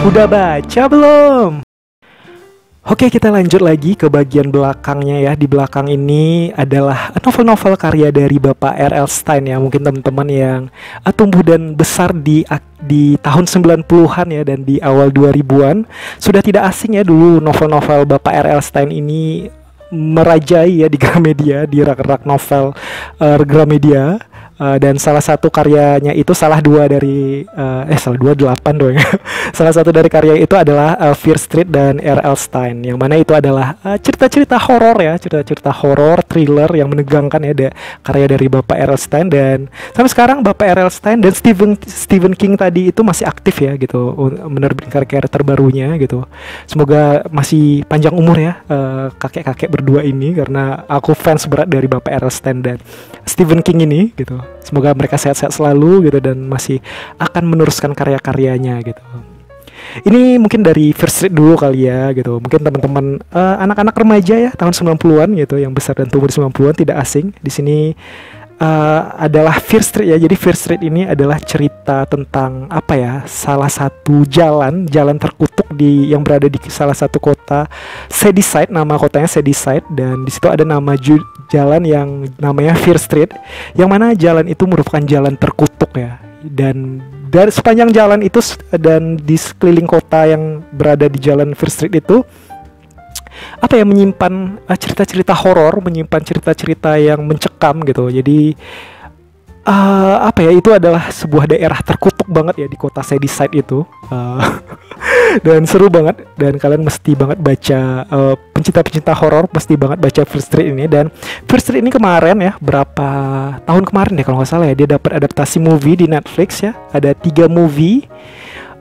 Udah baca belum? Oke, kita lanjut lagi ke bagian belakangnya ya. Di belakang ini adalah novel-novel karya dari Bapak R.L. Stine ya. Mungkin teman-teman yang tumbuh dan besar di tahun 90-an ya dan di awal 2000-an sudah tidak asing ya, dulu novel-novel Bapak R.L. Stine ini merajai ya di Gramedia, di rak-rak novel Gramedia. Dan salah satu karyanya itu salah dua delapan dong ya. Salah satu dari karya itu adalah Fear Street dan R.L. Stine, yang mana itu adalah cerita-cerita horor ya, cerita-cerita horor thriller yang menegangkan ya, karya dari Bapak R.L. Stine. Dan sampai sekarang Bapak R.L. Stine dan Stephen King tadi itu masih aktif ya gitu, menerbitkan karya terbarunya gitu. Semoga masih panjang umur ya kakek-kakek berdua ini, karena aku fans berat dari Bapak R.L. Stine dan Stephen King ini gitu. Semoga mereka sehat-sehat selalu gitu dan masih akan meneruskan karya-karyanya gitu. Ini mungkin dari Fear Street dulu kali ya gitu. Mungkin teman-teman anak-anak remaja ya tahun 90-an gitu, yang besar dan tumbuh di 90-an tidak asing. Di sini adalah Fear Street ya. Jadi Fear Street ini adalah cerita tentang apa ya? Salah satu jalan terkutuk yang berada di salah satu kota Shadyside, nama kotanya Shadyside, dan di situ ada nama jalan yang namanya Fear Street, yang mana jalan itu merupakan jalan terkutuk ya. Dan dari sepanjang jalan itu dan di sekeliling kota yang berada di jalan Fear Street itu apa ya, menyimpan cerita-cerita horor, menyimpan cerita-cerita yang mencekam gitu. Jadi apa ya, itu adalah sebuah daerah terkutuk banget ya di kota Shadyside itu. Dan seru banget, dan kalian mesti banget baca, pencinta-pencinta horor mesti banget baca Fear Street ini. Dan Fear Street ini kemarin ya, berapa tahun kemarin deh kalau nggak salah ya, dia dapat adaptasi movie di Netflix ya, ada 3 movie.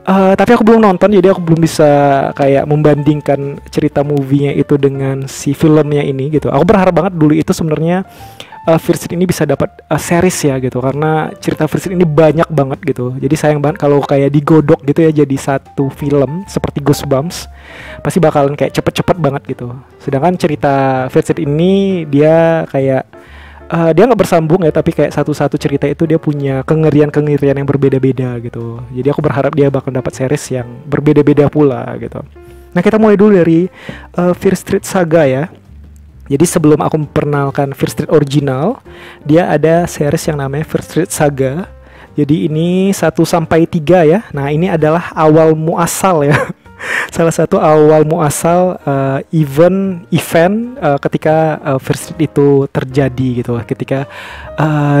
Tapi aku belum nonton, jadi aku belum bisa kayak membandingkan cerita movie-nya itu dengan si filmnya ini gitu. Aku berharap banget dulu itu sebenarnya Fear Street ini bisa dapat series ya gitu, karena cerita Fear Street ini banyak banget gitu. Jadi sayang banget kalau kayak digodok gitu ya jadi satu film seperti Goosebumps, pasti bakalan kayak cepet-cepet banget gitu. Sedangkan cerita Fear Street ini dia kayak dia nggak bersambung ya, tapi kayak satu-satu cerita itu dia punya kengerian-kengerian yang berbeda-beda gitu. Jadi aku berharap dia bakal dapat series yang berbeda-beda pula gitu. Nah, kita mulai dulu dari Fear Street Saga ya. Jadi sebelum aku memperkenalkan Fear Street original, dia ada series yang namanya Fear Street Saga. Jadi ini 1-3 ya. Nah, ini adalah awal muasal ya. Salah satu awal muasal event ketika Fear Street itu terjadi gitu, ketika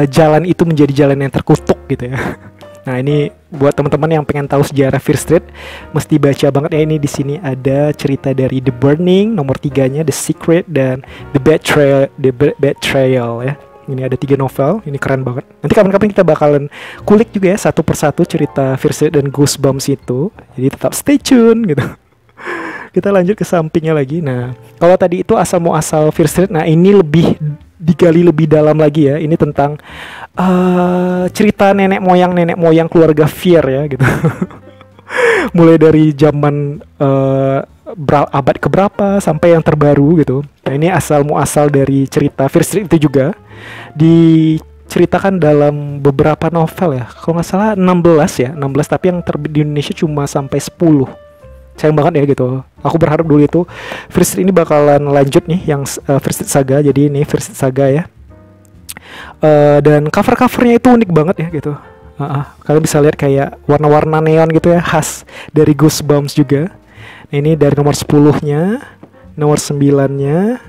jalan itu menjadi jalan yang terkutuk gitu ya. Nah, ini buat teman-teman yang pengen tahu sejarah Fear Street mesti baca banget ya. Ini di sini ada cerita dari The Burning, nomor 3-nya The Secret, dan The Betrayal ya. Ini ada 3 novel, ini keren banget. Nanti kapan-kapan kita bakalan kulik juga ya satu persatu cerita Fear Street dan Goosebumps itu. Jadi tetap stay tune gitu. Kita lanjut ke sampingnya lagi. Nah, kalau tadi itu asal muasal Fear Street, nah ini lebih digali lebih dalam lagi ya. Ini tentang cerita nenek moyang keluarga Fear ya gitu. Mulai dari zaman abad keberapa sampai yang terbaru gitu. Nah, ini asal muasal dari cerita Fear Street itu juga diceritakan dalam beberapa novel ya. Kalau nggak salah 16, tapi yang terbit di Indonesia cuma sampai 10. Sayang banget ya gitu. Aku berharap dulu itu Fear Street ini bakalan lanjut nih yang Fear Street Saga. Jadi ini Fear Street Saga ya. Dan cover-covernya itu unik banget ya gitu. Kalian bisa lihat kayak warna-warna neon gitu ya, khas dari Goosebumps juga. Nah, ini dari nomor 10-nya, nomor 9-nya,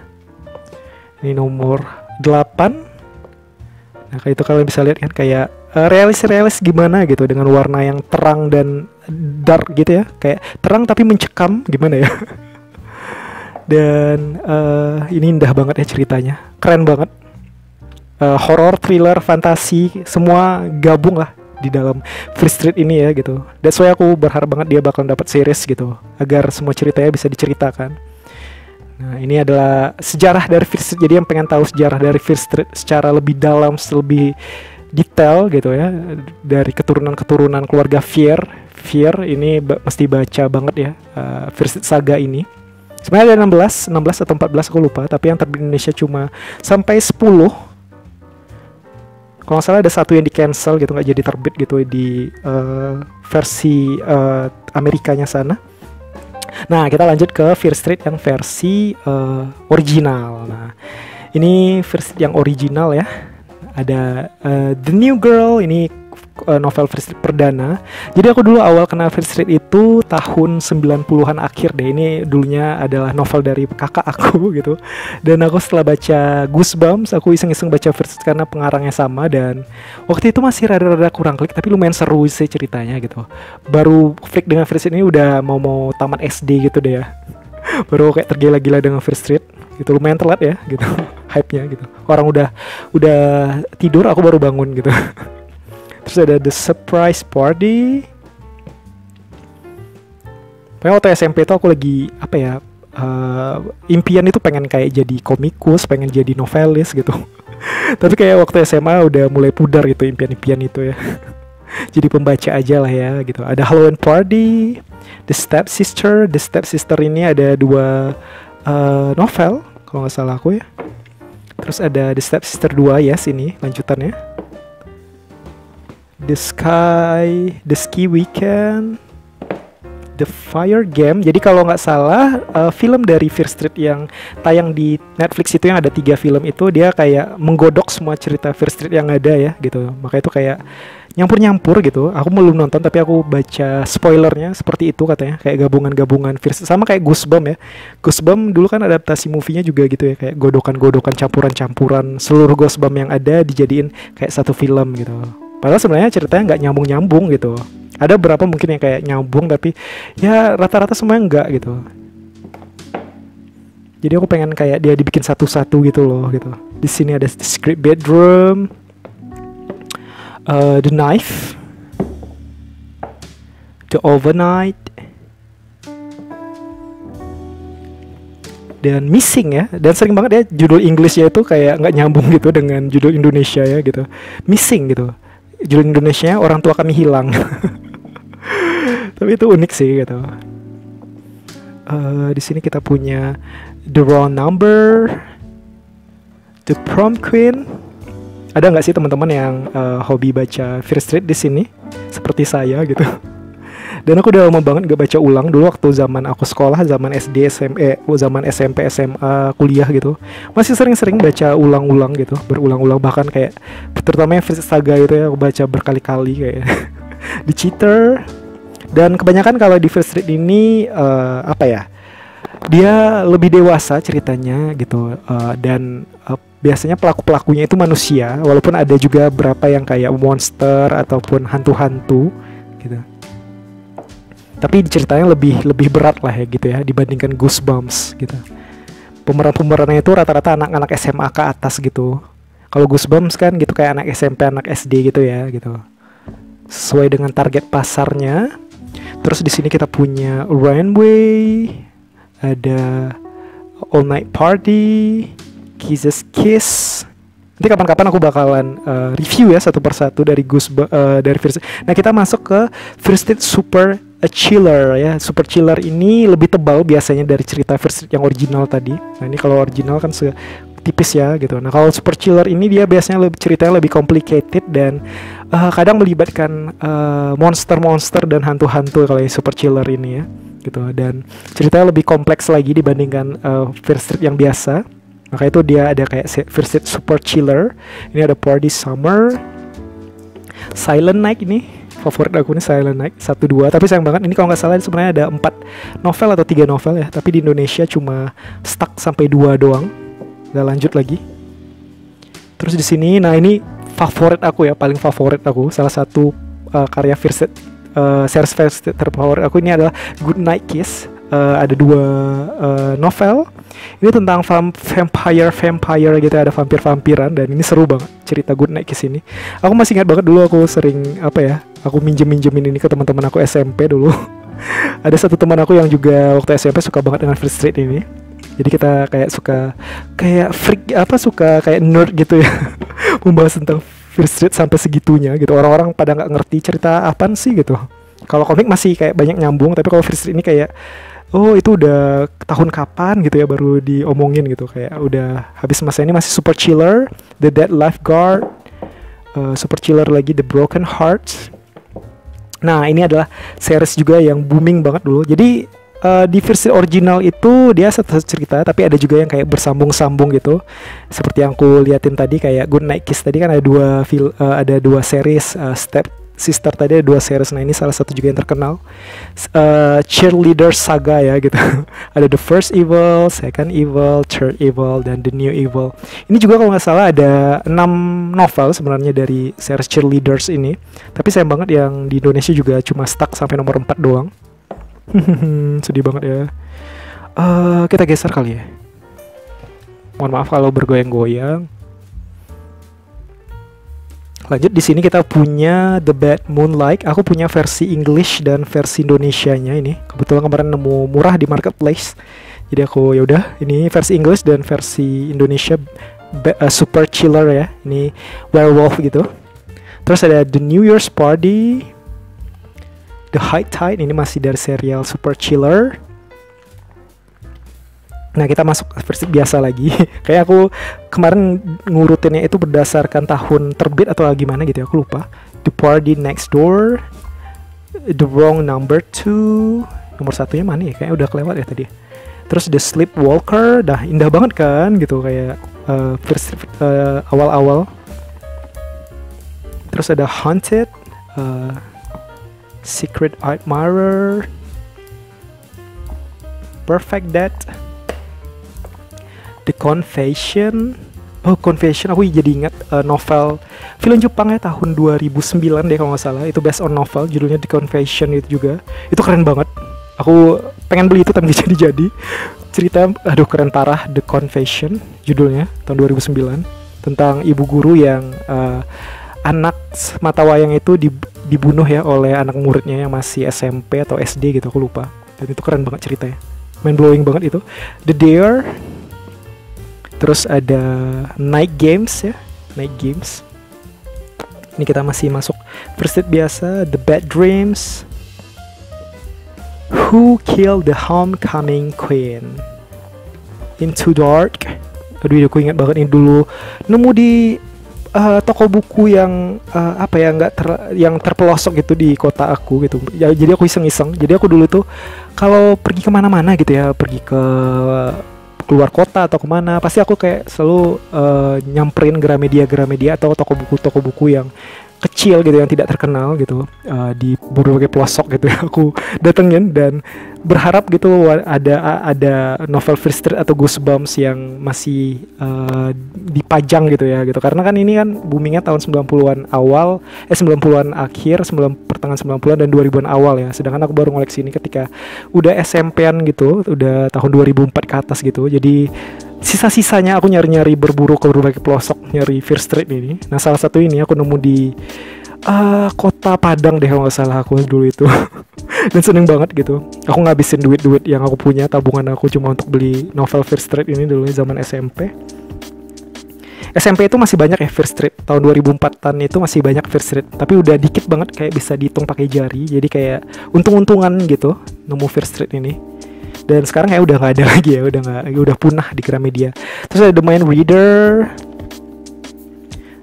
ini nomor 8. Nah, kayak itu kalian bisa lihat kan kayak realis gimana gitu, dengan warna yang terang dan dark gitu ya, kayak terang tapi mencekam gimana ya. Dan ini indah banget ya ceritanya, keren banget. Horror, thriller, fantasi, semua gabung lah di dalam Fear Street ini ya gitu. That's why aku berharap banget dia bakal dapat series gitu, agar semua ceritanya bisa diceritakan. Nah, ini adalah sejarah dari Fear Street. Jadi yang pengen tahu sejarah dari Fear Street secara lebih dalam, lebih detail gitu ya, dari keturunan keluarga Fear ini mesti baca banget ya Fear Street Saga ini. Sebenarnya ada 16 atau 14 aku lupa, tapi yang terbit di Indonesia cuma sampai 10. Kalau nggak salah ada satu yang di cancel gitu, nggak jadi terbit gitu di versi Amerikanya sana. Nah, kita lanjut ke Fear Street yang versi original. Nah, ini versi yang original ya. Ada The New Girl, ini novel Fear Street perdana. Jadi aku dulu awal kenal Fear Street itu tahun 90-an akhir deh. Ini dulunya adalah novel dari kakak aku gitu. Dan aku setelah baca Goosebumps, aku iseng-iseng baca Fear Street karena pengarangnya sama. Dan waktu itu masih rada-rada kurang klik, tapi lumayan seru sih ceritanya gitu. Baru klik dengan Fear Street ini udah mau tamat SD gitu deh ya. Baru kayak tergila-gila dengan Fear Street gitu, lumayan telat ya gitu hype-nya gitu. Orang udah tidur, aku baru bangun gitu. Terus ada The Surprise Party. Pokoknya waktu SMP itu aku lagi apa ya, impian itu pengen kayak jadi komikus, pengen jadi novelis gitu. Tapi kayak waktu SMA udah mulai pudar gitu impian-impian itu ya. Jadi pembaca aja lah ya gitu. Ada Halloween Party, The Stepsister. The Stepsister ini ada 2 novel kalau nggak salah aku ya. Terus ada The Stepsister 2 ya, sini lanjutannya. The Ski Weekend, The Fire Game. Jadi kalau nggak salah film dari Fear Street yang tayang di Netflix itu yang ada 3 film itu, dia kayak menggodok semua cerita Fear Street yang ada ya gitu. Makanya itu kayak nyampur-nyampur gitu. Aku belum nonton tapi aku baca spoilernya seperti itu katanya, kayak gabungan-gabungan Fear Street, sama kayak Goosebumps ya. Goosebumps dulu kan adaptasi movie-nya juga gitu ya, kayak godokan-godokan, campuran-campuran seluruh Goosebumps yang ada dijadiin kayak satu film gitu. Padahal sebenarnya ceritanya nggak nyambung-nyambung gitu. Ada beberapa mungkin yang kayak nyambung, tapi ya rata-rata semuanya enggak gitu. Jadi aku pengen kayak dia dibikin satu-satu gitu loh gitu. Di sini ada The Secret Bedroom, The Knife, The Overnight, dan Missing ya. Dan sering banget ya judul Inggrisnya itu kayak nggak nyambung gitu dengan judul Indonesia ya gitu. Missing gitu. Judul Indonesianya Orang Tua Kami Hilang. Tapi itu unik sih gitu. Di sini kita punya The Wrong Number, The Prom Queen. Ada nggak sih teman-teman yang hobi baca Fear Street di sini seperti saya gitu? Dan aku udah lama banget gak baca ulang. Dulu waktu zaman aku sekolah, zaman SD, zaman SMP, SMA, kuliah gitu, masih sering-sering baca ulang-ulang gitu, berulang-ulang. Bahkan kayak terutama yang Fear Street Saga gitu ya, aku baca berkali-kali kayak The Cheater. Dan kebanyakan kalau di Fear Street ini apa ya, dia lebih dewasa ceritanya gitu, dan biasanya pelaku-pelakunya itu manusia, walaupun ada juga berapa yang kayak monster ataupun hantu-hantu gitu. Tapi ceritanya lebih berat lah ya gitu ya dibandingkan Goosebumps gitu. Pemeran-pemerannya itu rata-rata anak-anak SMA ke atas gitu. Kalau Goosebumps kan gitu kayak anak SMP, anak SD gitu ya gitu. Sesuai dengan target pasarnya. Terus di sini kita punya Runway, ada All Night Party, Kisses Kiss. Nanti kapan-kapan aku bakalan review ya satu persatu dari dari Fear Street. Nah, kita masuk ke Fear Street Super Chiller ya. Super Chiller ini lebih tebal biasanya dari cerita Fear Street yang original tadi. Nah, ini kalau original kan tipis ya gitu. Nah, kalau Super Chiller ini dia biasanya ceritanya lebih complicated dan kadang melibatkan monster-monster dan hantu-hantu kalau yang Super Chiller ini ya gitu. Dan ceritanya lebih kompleks lagi dibandingkan Fear Street yang biasa. Maka itu dia ada kayak Fear Street Super Chiller. Ini ada Party Summer, Silent Night. Ini favorit aku nih, Silent Night 1-2. Tapi sayang banget ini kalau nggak salah sebenarnya ada 4 novel atau 3 novel ya. Tapi di Indonesia cuma stuck sampai 2 doang. Nggak lanjut lagi. Terus di sini, nah ini favorit aku ya, paling favorit aku. Salah satu karya Fear Street, series Fear Street terfavorit aku ini adalah Good Night Kiss. Ada 2 novel. Ini tentang vampire gitu, ada vampir-vampiran, dan ini seru banget cerita Good Night Kiss ini. Aku masih ingat banget dulu aku sering apa ya, aku minjemin ini ke teman-teman aku SMP dulu. Ada satu teman aku yang juga waktu SMP suka banget dengan Fear Street ini. Jadi kita kayak suka kayak freak suka kayak nerd gitu ya. Membahas tentang Fear Street sampai segitunya gitu. Orang-orang pada nggak ngerti cerita apaan sih gitu. Kalau komik masih kayak banyak nyambung, tapi kalau Fear Street ini kayak oh itu udah tahun kapan gitu ya baru diomongin gitu, kayak udah habis masa ini. Masih Super Chiller, The Dead Lifeguard, super chiller lagi, The Broken Hearts. Nah ini adalah series juga yang booming banget dulu. Jadi di versi original itu dia satu cerita, tapi ada juga yang kayak bersambung-sambung gitu. Seperti yang aku liatin tadi kayak Good Night Kiss tadi kan ada dua series, Step Sister tadi ada 2 series. Nah ini salah satu juga yang terkenal, Cheerleader Saga ya gitu. Ada The First Evil, Second Evil, Third Evil, dan The New Evil. Ini juga kalau nggak salah ada 6 novel sebenarnya dari series Cheerleaders ini. Tapi sayang banget yang di Indonesia juga cuma stuck sampai nomor 4 doang. Sedih banget ya. Kita geser kali ya. Mohon maaf kalau bergoyang-goyang. Lanjut, di sini kita punya The Bad Moonlight. Aku punya versi English dan versi Indonesianya ini. Kebetulan kemarin nemu murah di marketplace. Jadi aku ya udah, ini versi English dan versi Indonesia super chiller ya. Ini werewolf gitu. Terus ada The New Year's Party, The High Tide, ini masih dari serial super chiller. Nah kita masuk versi biasa lagi. Kayak aku kemarin ngurutinnya itu berdasarkan tahun terbit atau gimana gitu ya, aku lupa. The Party Next Door, The Wrong Number 2, nomor 1-nya mana ya, kayaknya udah kelewat ya tadi. Terus The Sleepwalker, dah indah banget kan gitu, kayak versi awal-awal. Terus ada Haunted, Secret Admirer, Perfect Death, The Confession. Oh, Confession, aku jadi ingat novel film Jepang ya tahun 2009 deh kalau nggak salah. Itu based on novel, judulnya The Confession itu juga. Itu keren banget. Aku pengen beli itu tapi nggak jadi-jadi. Cerita, aduh keren parah. The Confession judulnya tahun 2009, tentang ibu guru yang anak mata wayang itu dibunuh ya oleh anak muridnya yang masih SMP atau SD gitu, aku lupa. Dan itu keren banget ceritanya, mind blowing banget itu. The Dare. Terus ada Night Games ya, Night Games. Ini kita masih masuk first aid biasa. The Bad Dreams, Who Killed the Homecoming Queen, Into Dark. Aduh aku ingat banget ini dulu nemu di toko buku yang apa ya, yang terpelosok gitu di kota aku gitu ya. Jadi aku iseng-iseng, jadi aku dulu tuh kalau pergi kemana-mana gitu ya, pergi ke keluar kota atau kemana, pasti aku kayak selalu nyamperin Gramedia atau toko buku yang kecil gitu yang tidak terkenal gitu, di berbagai pelosok gitu ya, aku datengin dan berharap gitu ada novel Fear Street atau Goosebumps yang masih dipajang gitu ya gitu, karena kan ini kan boomingnya tahun 90-an awal, 90-an akhir, pertengahan 90-an dan 2000-an awal ya. Sedangkan aku baru ngoleksi ini ketika udah SMP-an gitu, udah tahun 2004 ke atas gitu. Jadi sisa-sisanya aku nyari-nyari, berburu ke berbagai pelosok nyari Fear Street ini. Nah salah satu ini aku nemu di kota Padang deh kalau nggak salah aku dulu itu. Dan seneng banget gitu. Aku ngabisin duit-duit yang aku punya, tabungan aku cuma untuk beli novel Fear Street ini dulu zaman SMP. SMP itu masih banyak ya Fear Street. Tahun 2004-an itu masih banyak Fear Street, tapi udah dikit banget, kayak bisa dihitung pakai jari. Jadi kayak untung-untungan gitu nemu Fear Street ini. Dan sekarang kayak udah nggak ada lagi ya, udah punah di Gramedia. Terus ada The Mind Reader,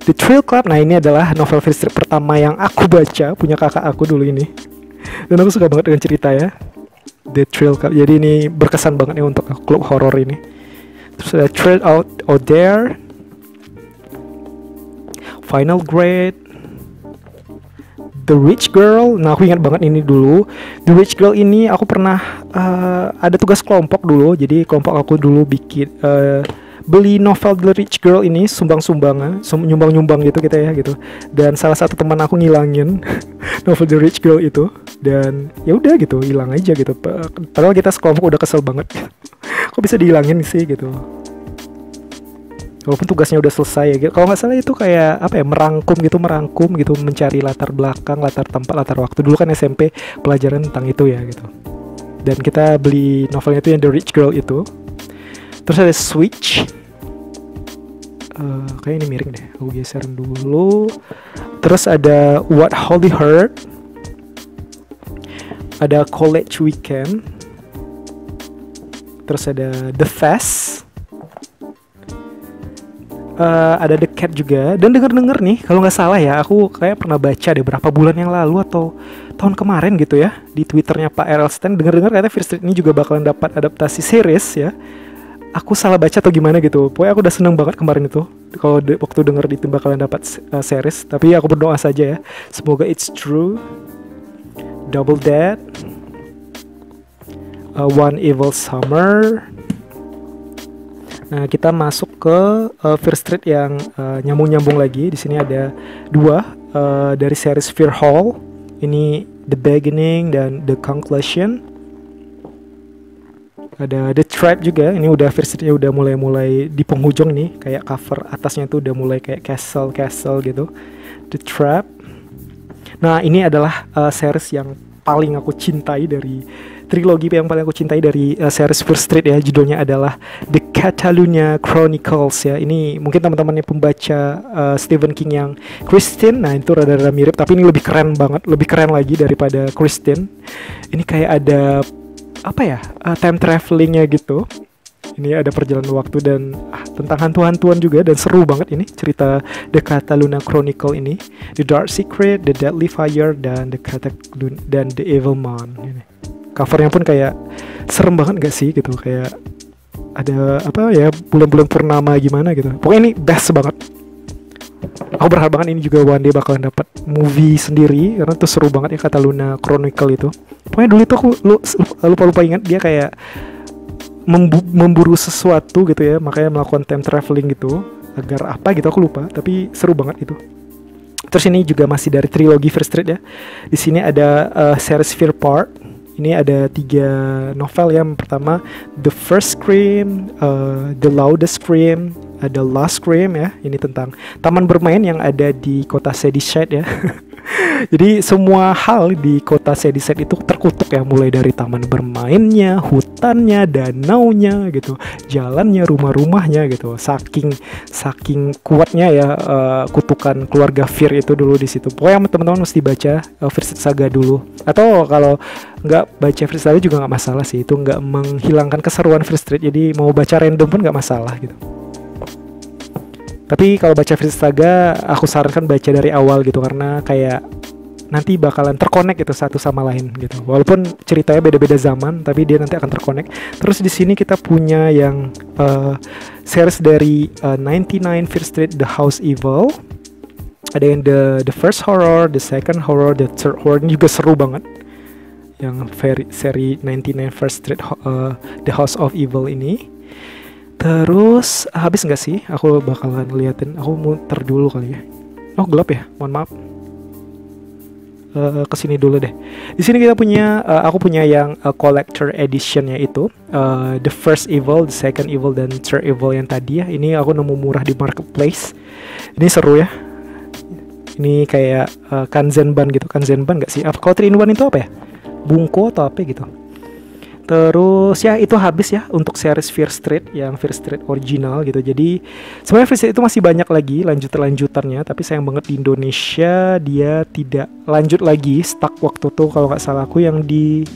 The Thrill Club. Nah ini adalah novel Fear Street pertama yang aku baca, punya kakak aku dulu ini. Dan aku suka banget dengan cerita ya, The Thrill Club. Jadi ini berkesan banget nih untuk klub horor ini. Terus ada Thrill Out There, Final Grade, The Rich Girl. Nah aku ingat banget ini dulu. The Rich Girl ini aku pernah ada tugas kelompok dulu. Jadi kelompok aku dulu bikin beli novel The Rich Girl ini, nyumbang-nyumbang gitu kita ya gitu. Dan salah satu teman aku ngilangin novel The Rich Girl itu, dan ya udah gitu hilang aja gitu. Padahal kita sekelompok udah kesel banget. Kok bisa dihilangin sih gitu. Walaupun tugasnya udah selesai ya gitu. Kalau nggak salah itu kayak apa ya, merangkum gitu, mencari latar belakang, latar tempat, latar waktu. Dulu kan SMP pelajaran tentang itu ya gitu. Dan kita beli novelnya itu yang The Rich Girl itu. Terus ada Switch. Kayak ini miring deh, aku geserin dulu. Terus ada What Holly Heard. Ada College Weekend. Terus ada The Fast. Ada The Cat juga. Dan denger-denger nih, kalau nggak salah ya, aku kayak pernah baca deh berapa bulan yang lalu atau tahun kemarin gitu ya, di Twitternya Pak R.L. Stine, denger-dengar katanya Fear Street ini juga bakalan dapat adaptasi series ya. Aku salah baca atau gimana gitu. Pokoknya aku udah seneng banget kemarin itu kalau waktu denger itu bakalan dapat series. Tapi aku berdoa saja ya, semoga it's true. Double Dead, One Evil Summer. Nah, kita masuk ke Fear Street yang nyambung-nyambung lagi. Di sini ada 2 dari series Fear Hall. Ini The Beginning dan The Conclusion. Ada The Trap juga. Ini udah Fear Street-nya udah mulai di penghujung nih, kayak cover atasnya tuh udah mulai kayak castle gitu. The Trap. Nah, ini adalah series yang paling aku cintai dari trilogi yang paling aku cintai dari series Fear Street ya. Judulnya adalah The Catalunya Chronicles ya. Ini mungkin teman-temannya pembaca Stephen King yang Christine. Nah, itu rada-rada mirip, tapi ini lebih keren banget, lebih keren lagi daripada Christine. Ini kayak ada apa ya, time travelingnya gitu. Ini ada perjalanan waktu dan tentang hantu-hantuan juga, dan seru banget ini cerita The Catalunya Chronicle ini. The Dark Secret, The Deadly Fire, dan The Evil Man. Ini covernya pun kayak serem banget gak sih gitu, kayak ada apa ya, bulan-bulan purnama gimana gitu. Pokoknya ini best banget. Aku berharap banget ini juga one day bakalan dapat movie sendiri, karena tuh seru banget ya Catalunya Chronicle itu. Pokoknya dulu itu aku lupa ingat dia kayak memburu sesuatu gitu ya, makanya melakukan time traveling gitu. Agar apa gitu aku lupa, tapi seru banget itu. Terus ini juga masih dari trilogi Fear Street ya. Di sini ada series Fear Part. Ini ada 3 novel ya. Yang pertama The First Scream, The Loudest Scream, The Last Scream ya. Ini tentang taman bermain yang ada di kota Shadyside ya. Jadi semua hal di kota Shadyside itu terkutuk ya, mulai dari taman bermainnya, hutannya, danaunya gitu, jalannya, rumah-rumahnya gitu. Saking kuatnya ya kutukan keluarga Fear itu dulu di situ. Pokoknya teman-teman mesti baca Fear Street Saga dulu. Atau kalau nggak baca Fear Street Saga juga nggak masalah sih, itu nggak menghilangkan keseruan Fear Street. Jadi mau baca random pun nggak masalah gitu. Tapi kalau baca Fear Street Saga, aku sarankan baca dari awal gitu, karena kayak nanti bakalan terkonek gitu satu sama lain gitu. Walaupun ceritanya beda-beda zaman, tapi dia nanti akan terkonek. Terus di sini kita punya yang series dari 99 Fear Street The House Evil. Ada yang the first horror, the second horror, the third horror. Ini juga seru banget. Yang seri 99 First Street The House of Evil ini. Terus habis nggak sih? Aku bakalan liatin. Aku muter dulu kali ya. Oh gelap ya, mohon maaf. Kesini dulu deh. Di sini kita punya, aku punya yang collector editionnya itu, The First Evil, The Second Evil, dan Third Evil yang tadi ya. Ini aku nemu murah di marketplace. Ini seru ya. Ini kayak Kanzenban gitu. Kanzenban nggak sih? Kalau 3-in-1 itu apa ya? Bunko atau apa gitu. Terus ya itu habis ya untuk series Fear Street yang Fear Street original gitu. Jadi sebenarnya Fear Street itu masih banyak lagi lanjutannya, tapi sayang banget di Indonesia dia tidak lanjut lagi, stuck waktu tuh kalau nggak salah aku yang di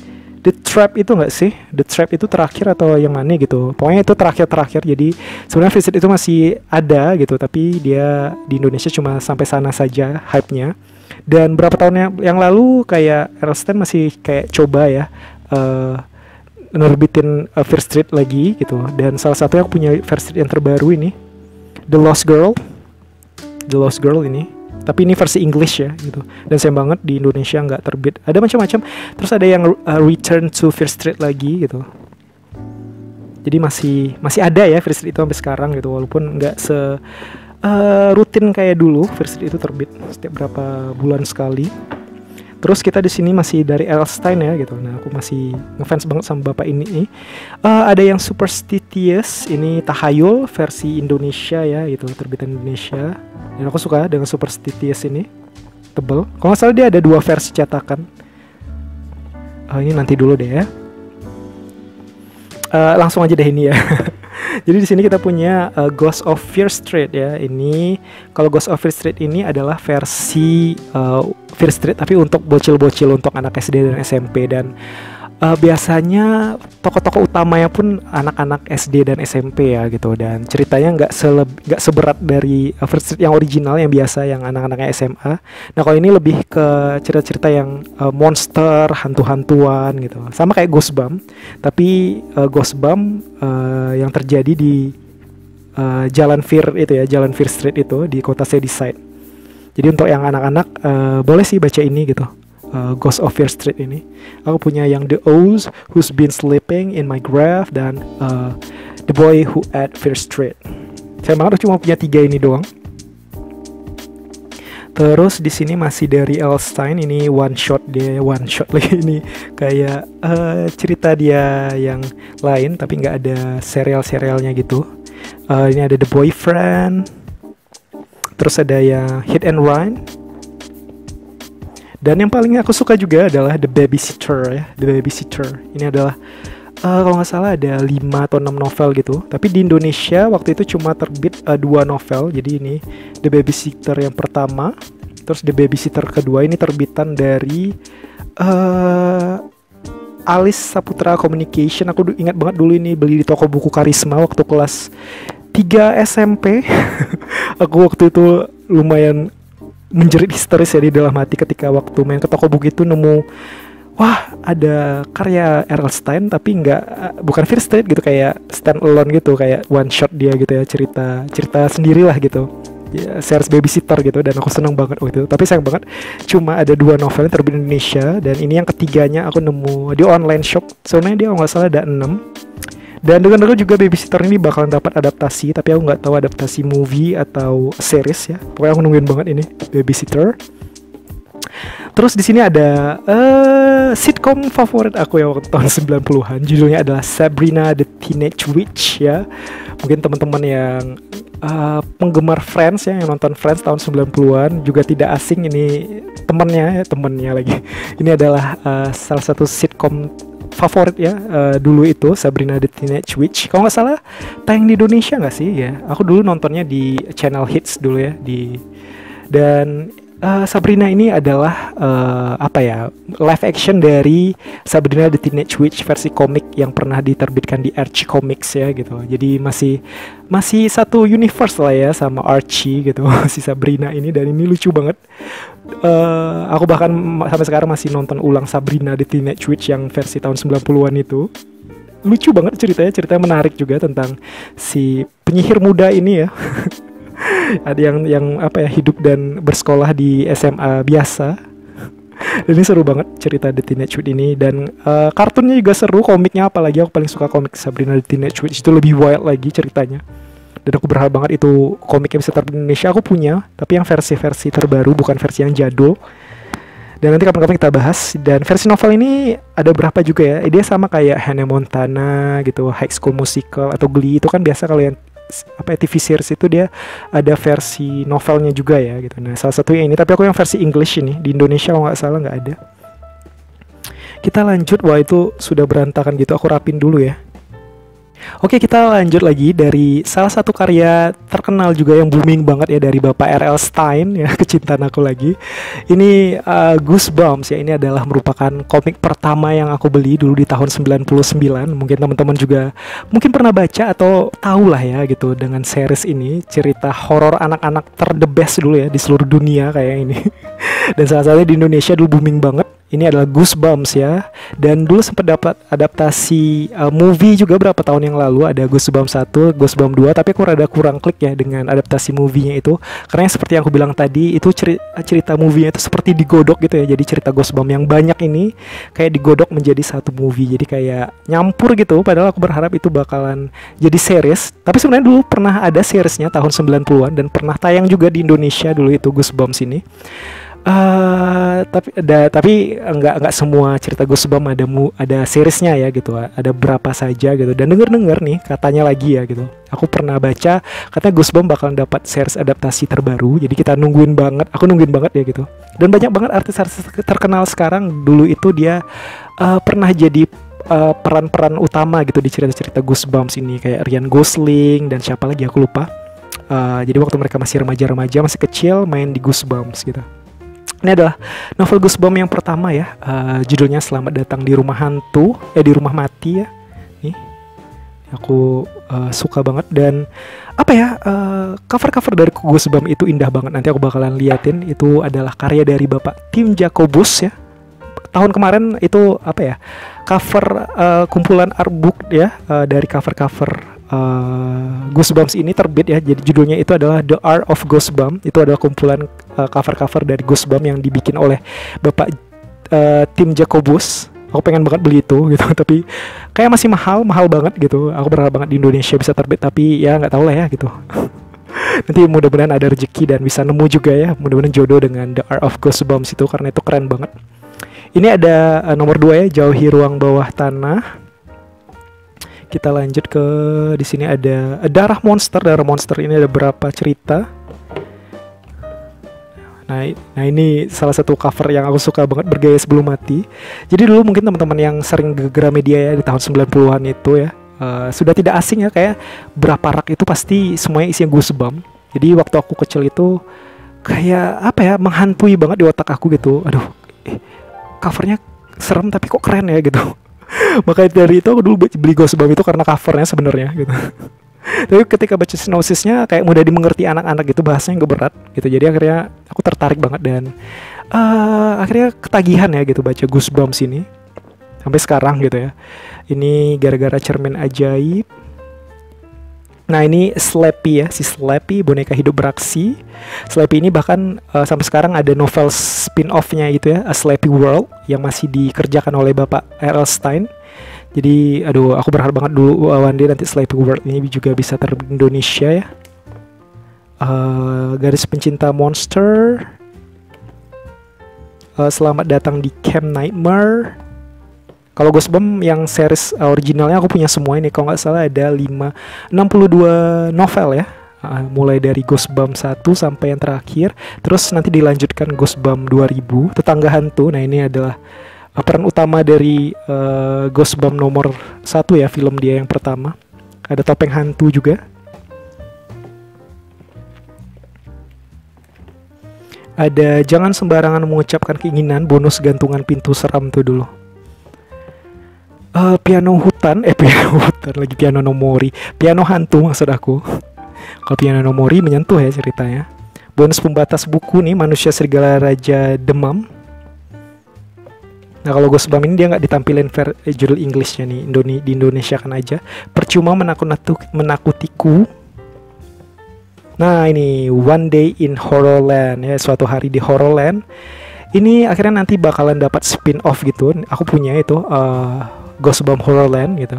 The Trap itu nggak sih? The Trap itu terakhir atau yang mana gitu? Pokoknya itu terakhir. Jadi sebenarnya Fear Street itu masih ada gitu, tapi dia di Indonesia cuma sampai sana saja hype-nya. Dan berapa tahun yang lalu kayak R.L. Stine masih kayak coba ya nerbitin Fear Street lagi gitu. Dan salah satu yang punya Fear Street yang terbaru ini The Lost Girl ini, tapi ini versi English ya gitu. Dan sayang banget di Indonesia nggak terbit. Ada macam-macam. Terus ada yang Return to Fear Street lagi gitu. Jadi masih ada ya Fear Street itu sampai sekarang gitu, walaupun nggak rutin kayak dulu. Fear Street itu terbit setiap berapa bulan sekali. Terus kita di sini masih dari R.L. Stine ya gitu. Nah, aku masih ngefans banget sama bapak ini. Ada yang Superstitious, ini tahayul versi Indonesia ya gitu, terbitan Indonesia. Dan aku suka dengan Superstitious ini, tebel. Kalau nggak salah dia ada 2 versi cetakan. Ini nanti dulu deh ya. Langsung aja deh ini ya. Jadi di sini kita punya Ghost of Fear Street ya. Ini kalau Ghost of Fear Street ini adalah versi Fear Street tapi untuk bocil-bocil, untuk anak SD dan SMP. Dan biasanya tokoh-tokoh utamanya pun anak-anak SD dan SMP ya gitu, dan ceritanya nggak seberat dari First Street yang original yang biasa yang anak-anaknya SMA. Nah kalau ini lebih ke cerita-cerita yang monster, hantu-hantuan gitu, sama kayak Ghostbump, tapi Ghostbump yang terjadi di Jalan Fear itu ya, Jalan Fear Street itu di kota Shadyside. Jadi untuk yang anak-anak boleh sih baca ini gitu. Ghost of Fear Street ini. Aku punya yang The Oz Who's Been Sleeping in My Grave dan The Boy Who Ate Fear Street. Saya banget cuma punya 3 ini doang. Terus di sini masih dari L. Stine, ini one shot lagi ini kayak cerita dia yang lain tapi nggak ada serialnya gitu. Ini ada The Boyfriend. Terus ada yang Hit and Run. Dan yang paling aku suka juga adalah The Babysitter ya, The Babysitter. Ini adalah kalau nggak salah ada 5 atau 6 novel gitu. Tapi di Indonesia waktu itu cuma terbit 2 novel. Jadi ini The Babysitter yang pertama, terus The Babysitter kedua ini terbitan dari Alice Saputra Communication. Aku ingat banget dulu ini beli di toko buku Karisma waktu kelas 3 SMP. Aku waktu itu lumayan menjerit histeris ya di dalam hati ketika waktu main ke toko buku itu nemu, wah ada karya R.L. Stine tapi bukan Fear Street gitu, kayak stand alone gitu, kayak one shot dia gitu ya, cerita sendirilah gitu ya, series Babysitter gitu. Dan aku seneng banget waktu itu, tapi sayang banget cuma ada 2 novel yang terbit di Indonesia, dan ini yang ketiganya aku nemu di online shop. Soalnya dia kalau nggak salah ada 6. Dan dengar-dengar juga Babysitter ini bakalan dapat adaptasi, tapi aku nggak tahu adaptasi movie atau series ya. Pokoknya aku nungguin banget ini Babysitter. Terus di sini ada sitcom favorit aku ya waktu tahun 90-an. Judulnya adalah Sabrina the Teenage Witch ya. Mungkin teman-teman yang penggemar Friends ya, yang nonton Friends tahun 90-an juga tidak asing ini temennya lagi. Ini adalah salah satu sitcom favorit ya dulu itu, Sabrina the Teenage Witch. Kalau nggak salah tayang di Indonesia nggak sih ya? Aku dulu nontonnya di channel Hits dulu ya dan Sabrina ini adalah live action dari Sabrina the Teenage Witch versi komik yang pernah diterbitkan di Archie Comics ya gitu. Jadi masih satu universe lah ya sama Archie gitu si Sabrina ini, dan ini lucu banget. Aku bahkan sampai sekarang masih nonton ulang Sabrina the Teenage Witch yang versi tahun 90-an itu. Lucu banget ceritanya menarik juga tentang si penyihir muda ini ya. Ada yang hidup dan bersekolah di SMA biasa. Dan ini seru banget cerita The Teenage Witch ini, dan kartunnya juga seru, komiknya apalagi aku paling suka komik Sabrina the Teenage Witch, itu lebih wild lagi ceritanya. Dan aku berharap banget itu komiknya bisa terbit di Indonesia. Aku punya, tapi yang versi terbaru, bukan versi yang jadul. Dan nanti kapan-kapan kita bahas. Dan versi novel ini ada berapa juga ya? Dia sama kayak Hannah Montana gitu, High School Musical atau Glee. Itu kan biasa kalau yang TV series itu dia ada versi novelnya juga ya gitu. Nah salah satunya ini, tapi aku yang versi English ini, di Indonesia kalau nggak salah nggak ada. Kita lanjut. Wah itu sudah berantakan gitu, aku rapin dulu ya. Oke, kita lanjut lagi dari salah satu karya terkenal juga yang booming banget ya dari Bapak R.L. Stine ya, kecintaan aku lagi. Ini Goosebumps ya, ini adalah merupakan komik pertama yang aku beli dulu di tahun 99. Mungkin teman-teman juga mungkin pernah baca atau tahu lah ya gitu dengan series ini, cerita horor anak-anak the best dulu ya di seluruh dunia kayak ini. Dan salah satunya di Indonesia dulu booming banget. Ini adalah Goosebumps ya. Dan dulu sempat dapat adaptasi movie juga berapa tahun yang lalu, ada Goosebumps 1, Goosebumps 2, tapi aku rada kurang klik ya dengan adaptasi movie-nya itu. Karena seperti yang aku bilang tadi, itu cerita movie-nya itu seperti digodok gitu ya. Jadi cerita Goosebumps yang banyak ini kayak digodok menjadi satu movie. Jadi kayak nyampur gitu, padahal aku berharap itu bakalan jadi series. Tapi sebenarnya dulu pernah ada seriesnya tahun 90-an dan pernah tayang juga di Indonesia dulu itu Goosebumps ini. Tapi enggak semua cerita Goosebumps ada seriesnya ya gitu, ada berapa saja gitu. Dan denger nih katanya lagi ya gitu, aku pernah baca katanya Goosebumps bakalan dapat series adaptasi terbaru, jadi aku nungguin banget ya gitu. Dan banyak banget artis-artis terkenal sekarang dulu itu dia pernah jadi peran-peran utama gitu di cerita-cerita Goosebumps ini, kayak Ryan Gosling dan siapa lagi aku lupa. Jadi waktu mereka masih remaja-remaja, masih kecil main di Goosebumps gitu. Ini adalah novel Goosebumps yang pertama ya. Judulnya Selamat Datang di Rumah Hantu, di Rumah Mati ya. Nih, aku suka banget. Dan apa ya, cover-cover dari Goosebumps itu indah banget. Nanti aku bakalan liatin. Itu adalah karya dari Bapak Tim Jacobus ya. Tahun kemarin itu apa ya, cover kumpulan artbook ya, dari cover-cover Goosebumps ini terbit ya. Jadi judulnya itu adalah The Art of Goosebumps. Itu adalah kumpulan cover-cover dari Goosebumps yang dibikin oleh Bapak Tim Jacobus. Aku pengen banget beli itu gitu, tapi kayak masih mahal banget gitu. Aku berharap banget di Indonesia bisa terbit, tapi ya nggak tahu lah ya gitu. Nanti mudah-mudahan ada rezeki dan bisa nemu juga ya. Mudah-mudahan jodoh dengan The Art of Goosebumps itu, karena itu keren banget. Ini ada nomor 2 ya, Jauhi Ruang Bawah Tanah. Kita lanjut ke, di sini ada Darah Monster. Darah Monster ini ada berapa cerita. Nah ini salah satu cover yang aku suka banget, Bergaya Sebelum Mati. Jadi dulu mungkin teman-teman yang sering ke Gramedia ya di tahun 90-an itu ya, sudah tidak asing ya, kayak berapa rak itu pasti semuanya isinya Goosebumps. Jadi waktu aku kecil itu kayak apa ya, menghantui banget di otak aku gitu. Aduh, covernya serem tapi kok keren ya gitu. Makanya dari itu aku dulu beli Goosebumps itu karena covernya sebenarnya gitu. Tapi ketika baca sinopsisnya kayak mudah dimengerti anak-anak gitu, bahasanya gak berat gitu. Jadi akhirnya aku tertarik banget dan akhirnya ketagihan ya gitu baca Goosebumps ini sampai sekarang gitu ya. Ini gara-gara Cermin Ajaib. Nah ini Slappy ya, si Slappy, boneka hidup beraksi. Slappy ini bahkan sampai sekarang ada novel spin-off-nya gitu ya, A Slappy World, yang masih dikerjakan oleh Bapak R.L. Stine. Jadi aduh, aku berharap banget dulu one day nanti Slappy World ini juga bisa terbit Indonesia ya. Garis Pencinta Monster, Selamat Datang di Camp Nightmare. Kalau Goosebumps yang series originalnya aku punya semua ini. Kalau nggak salah ada 62 novel ya. Mulai dari Goosebumps 1 sampai yang terakhir. Terus nanti dilanjutkan Goosebumps 2000, Tetangga Hantu. Nah ini adalah peran utama dari Goosebumps nomor 1 ya, film dia yang pertama. Ada topeng hantu juga. Ada Jangan Sembarangan Mengucapkan Keinginan, bonus gantungan pintu seram tuh dulu. Piano Hutan, Piano Hutan lagi, Piano no Mori, Piano Hantu maksud aku. Kalau Piano no Mori menyentuh ya ceritanya. Bonus pembatas buku nih, Manusia Serigala Raja Demam. Nah kalau Goosebumps ini dia nggak ditampilin judul Englishnya nih, di Indonesia kan aja. Percuma Menakutiku. Nah ini One Day in Horrorland ya, suatu hari di Horrorland. Ini akhirnya nanti bakalan dapat spin-off gitu. Aku punya itu Goosebumps Horrorland gitu.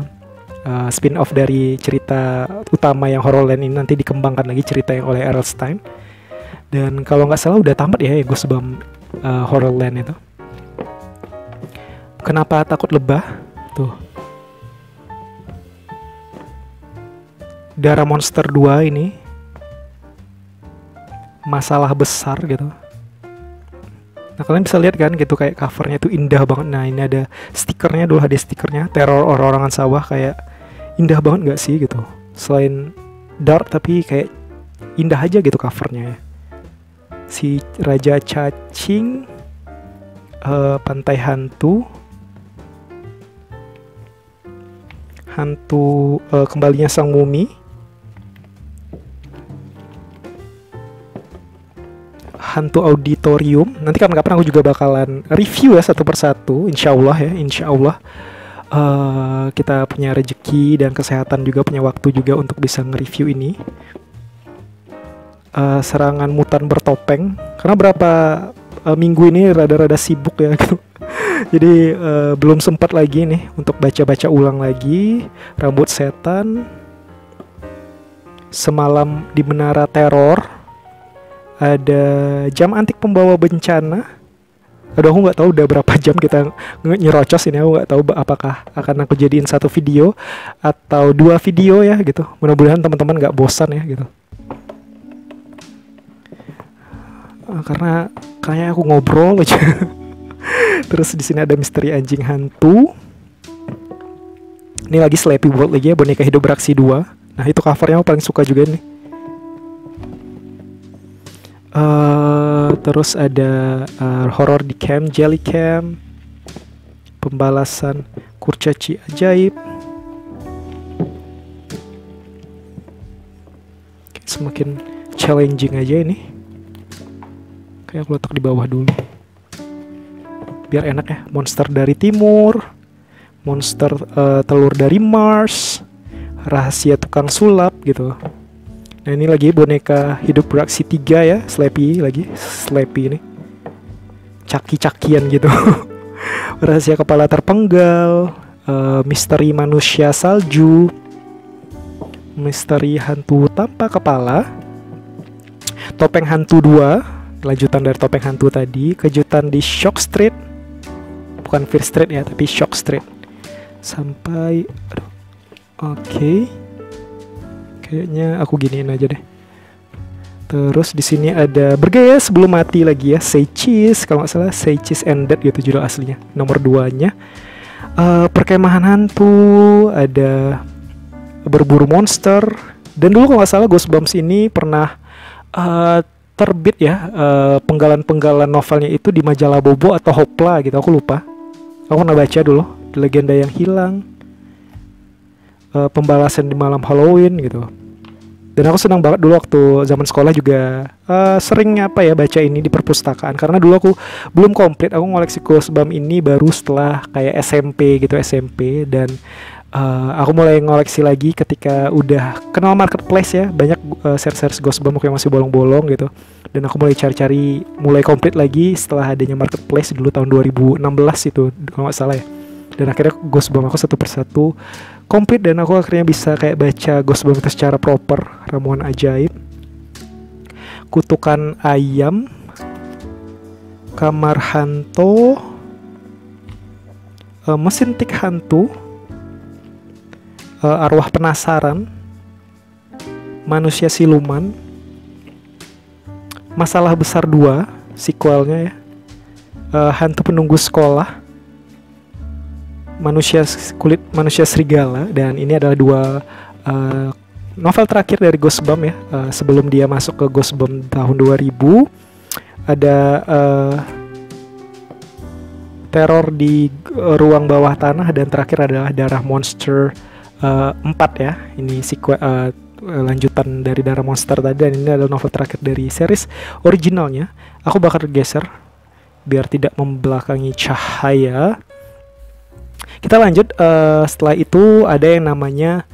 Spin-off dari cerita utama yang Horrorland ini nanti dikembangkan lagi cerita yang oleh R.L. Stine. Dan kalau nggak salah udah tamat ya Goosebumps Horrorland itu. Kenapa Takut Lebah? Tuh. Darah Monster 2 ini masalah besar gitu. Nah kalian bisa lihat kan gitu, kayak covernya tuh indah banget. Nah ini ada stikernya dulu, ada stikernya Teror Orang-Orangan Sawah, kayak indah banget gak sih gitu. Selain dark tapi kayak indah aja gitu covernya ya. Si Raja Cacing, Pantai Hantu, Kembalinya Sang Mumi, Hantu Auditorium. Nanti kapan-kapan aku juga bakalan review ya satu persatu, insya Allah ya, insya Allah. Kita punya rezeki dan kesehatan juga, punya waktu juga untuk bisa nge-review ini. Serangan Mutan Bertopeng, karena berapa minggu ini rada-rada sibuk ya gitu. Jadi belum sempat lagi nih untuk baca-baca ulang lagi. Rambut Setan, Semalam di Menara Teror, ada Jam Antik Pembawa Bencana. Aduh aku nggak tahu udah berapa jam kita nyerocos ini. Aku nggak tahu apakah akan aku jadiin satu video atau 2 video ya gitu. Mudah-mudahan teman-teman nggak bosan ya gitu. Karena kayak aku ngobrol aja. Terus di sini ada Misteri Anjing Hantu. Ini lagi Slappy World lagi ya, Boneka Hidup Beraksi 2. Nah itu covernya aku paling suka juga nih. Terus ada horror di camp, jelly camp, pembalasan kurcaci ajaib. Semakin challenging aja ini. Kayak aku letak di bawah dulu biar enak ya. Monster dari timur, monster telur dari Mars, rahasia tukang sulap gitu. Nah ini lagi boneka hidup beraksi 3 ya, Slappy lagi, Slappy ini caki-cakian gitu. Rahasia kepala terpenggal, misteri manusia salju, misteri hantu tanpa kepala, topeng hantu 2, lanjutan dari topeng hantu tadi, kejutan di Shock Street, bukan Fear Street ya, tapi Shock Street. Sampai, oke. Kayaknya aku giniin aja deh. Terus di sini ada bergaya sebelum mati lagi ya, Say Cheese, kalau nggak salah Say Cheese and Dead gitu judul aslinya. Nomor 2-nya perkemahan hantu, ada berburu monster. Dan dulu kalau nggak salah Goosebumps ini pernah terbit ya, penggalan-penggalan novelnya itu di majalah Bobo atau Hopla gitu, aku lupa. Aku pernah baca dulu, Legenda yang Hilang, pembalasan di malam Halloween gitu. Dan aku senang banget dulu waktu zaman sekolah juga sering baca ini di perpustakaan, karena dulu aku belum komplit, aku ngoleksi Goosebumps ini baru setelah kayak SMP gitu, SMP. Dan aku mulai ngoleksi lagi ketika udah kenal marketplace ya, banyak series Goosebumps yang masih bolong-bolong gitu. Dan aku mulai cari-cari, mulai komplit lagi setelah adanya marketplace dulu tahun 2016 itu kalau nggak salah ya. Dan akhirnya Goosebumps aku satu persatu komplit, dan aku akhirnya bisa kayak baca Goosebumps itu secara proper. Ramuan ajaib, kutukan ayam, kamar hantu, mesin tik hantu, arwah penasaran, manusia siluman, masalah besar 2 sequelnya ya, hantu penunggu sekolah, manusia kulit manusia serigala. Dan ini adalah 2 novel terakhir dari Goosebumps ya, sebelum dia masuk ke Goosebumps tahun 2000. Ada teror di ruang bawah tanah, dan terakhir adalah Darah Monster 4 ya. Ini sequel, lanjutan dari Darah Monster tadi, dan ini adalah novel terakhir dari series originalnya. Aku bakal geser biar tidak membelakangi cahaya. Kita lanjut, setelah itu ada yang namanya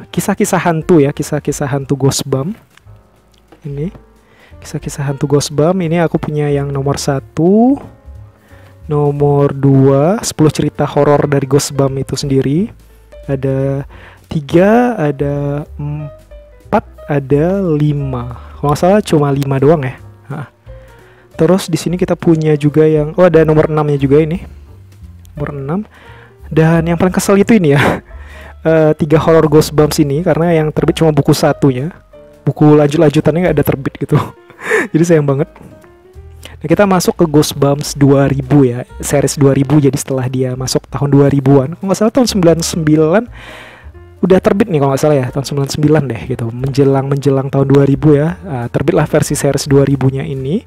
kisah-kisah hantu ya, kisah-kisah hantu Goosebumps. Ini kisah-kisah hantu Goosebumps, ini aku punya yang nomor 1, nomor 2, 10 cerita horor dari Goosebumps itu sendiri. Ada 3, ada 4, ada 5. Kalau nggak salah cuma 5 doang ya. Terus di sini kita punya juga yang, ada nomor 6-nya juga ini. Nomor 6. Dan yang paling kesel itu ini ya. 3 horror Goosebumps ini, karena yang terbit cuma buku 1-nya. Buku lanjut-lanjutannya nggak ada terbit gitu. Jadi sayang banget. Nah, kita masuk ke Goosebumps 2000 ya, series 2000. Jadi setelah dia masuk tahun 2000-an, kalau nggak salah tahun 99 udah terbit nih kalau nggak salah ya, tahun 99 deh gitu, menjelang tahun 2000 ya, terbitlah versi series 2000-nya ini.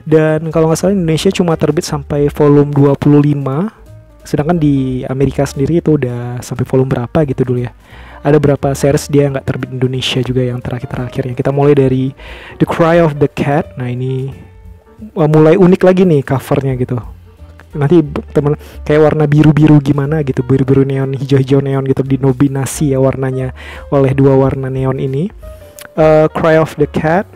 Dan kalau nggak salah Indonesia cuma terbit sampai volume 25, sedangkan di Amerika sendiri itu udah sampai volume berapa gitu dulu ya. Ada berapa series dia nggak terbit Indonesia juga yang terakhir-terakhirnya. Kita mulai dari The Cry of the Cat. Nah ini mulai unik lagi nih covernya gitu. Nanti teman kayak warna biru-biru gimana gitu, biru-biru neon, hijau-hijau neon gitu, dinominasi ya warnanya oleh 2 warna neon ini. Cry of the Cat.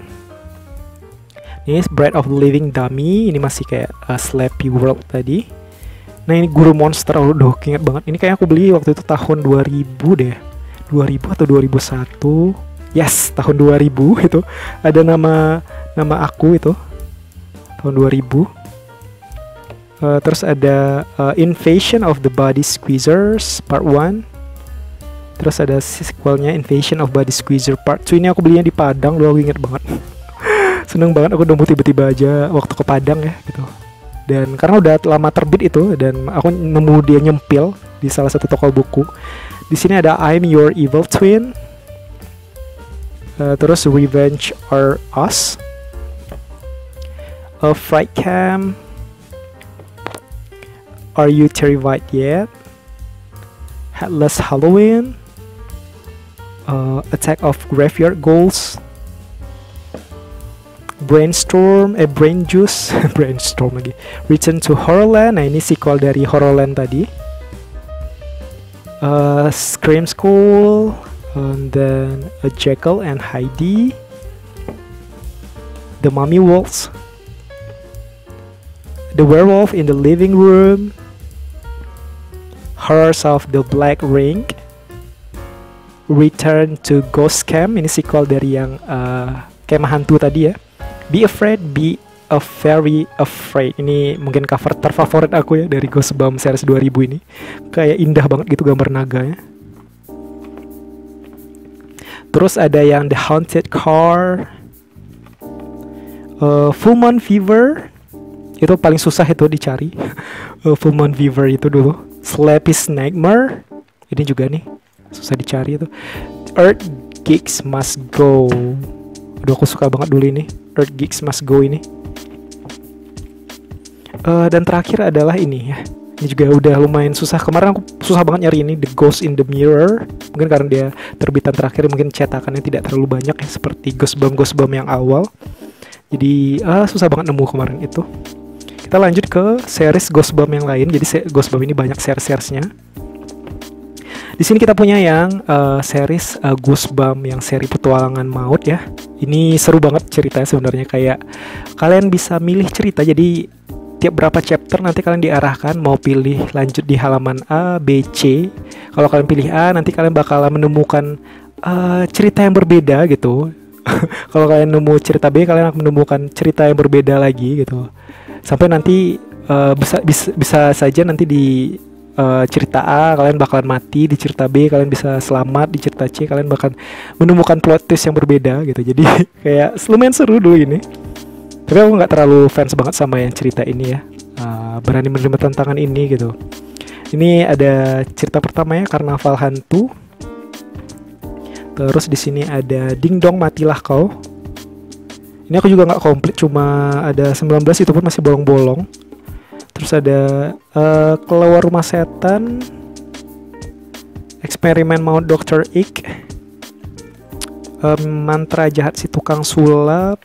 Ini Bride of the Living Dummy. Ini masih kayak Slappy World tadi. Nah ini Guru Monster, udah ingat banget. Ini kayak aku beli waktu itu tahun 2000 deh, 2000 atau 2001. Yes, tahun 2000 itu. Ada nama aku itu tahun 2000. Terus ada Invasion of the Body Squeezers Part 1. Terus ada sequelnya Invasion of Body Squeezer Part 2. Ini aku belinya di Padang, lu aku inget banget. Seneng banget aku nemu tiba-tiba aja waktu ke Padang ya gitu. Dan karena udah lama terbit itu, dan aku nemu dia nyempil di salah satu toko buku. Di sini ada I'm Your Evil Twin. Terus Revenge or Us. A Fright Camp, Are You Terrified Yet, Headless Halloween, Attack of Graveyard Ghouls, Brainstorm, Brain Juice, Brainstorm lagi, Return to Horrorland. Nah ini sequel dari Horrorland tadi. Scream School, and then A Jekyll and Heidi, The Mummy Wolves, The Werewolf in the Living Room, Horrors of the Black Ring, Return to Ghost Camp. Ini sequel dari yang kemah hantu tadi ya. Be Afraid, Be Very Afraid. Ini mungkin cover terfavorit aku ya dari Ghostbump series 2000 ini. Kayak indah banget gitu gambar naganya. Terus ada yang The Haunted Car, Full Moon Fever. Itu paling susah itu dicari. Full Moon Fever itu dulu. Slappy's Nightmare. Ini juga nih susah dicari itu. Earth Geeks Must Go. Aduh aku suka banget dulu ini. Earth Geeks Must Go ini. Dan terakhir adalah ini ya. Ini juga udah lumayan susah. Kemarin aku susah banget nyari ini, The Ghost in the Mirror. Mungkin karena dia terbitan terakhir, mungkin cetakannya tidak terlalu banyak ya, seperti Ghostbump yang awal. Jadi susah banget nemu kemarin itu. Kita lanjut ke series Ghostbump yang lain. Jadi Ghostbump ini banyak series-seriesnya. Di sini kita punya yang series Ghostbump yang seri petualangan maut ya. Ini seru banget ceritanya sebenarnya, kayak kalian bisa milih cerita. Jadi tiap berapa chapter nanti kalian diarahkan mau pilih lanjut di halaman A, B, C. Kalau kalian pilih A, nanti kalian bakalan menemukan cerita yang berbeda gitu. Kalau kalian nemu cerita B, kalian akan menemukan cerita yang berbeda lagi gitu. Sampai nanti bisa saja nanti di cerita A kalian bakalan mati, di cerita B kalian bisa selamat, di cerita C kalian bakal menemukan plot twist yang berbeda gitu. Jadi kayak lumayan seru dulu ini. Tapi aku nggak terlalu fans banget sama yang cerita ini ya. Berani menerima tantangan ini gitu. Ini ada cerita pertamanya, Karnaval Hantu. Terus di sini ada Ding Dong Matilah Kau. Ini aku juga nggak komplit, cuma ada 19, itu pun masih bolong-bolong. Terus ada Keluar Rumah Setan, Eksperimen Maut Dr. Ick, Mantra Jahat Si Tukang Sulap,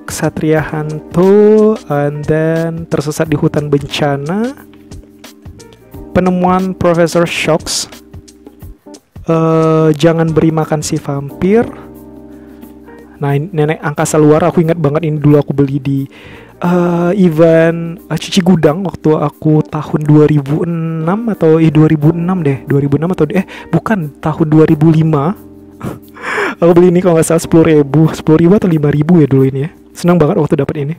Kesatria Hantu, and then Tersesat di Hutan Bencana, Penemuan Profesor Shocks, Jangan Beri Makan Si Vampir. Nah, Nenek Angkasa Luar, aku ingat banget ini dulu aku beli di event Cuci Gudang waktu aku tahun 2006 atau 2006 deh, 2006 atau bukan, tahun 2005. Aku beli ini kalau nggak salah 10.000 atau 5.000 ya dulu ini ya. Senang banget waktu dapat ini.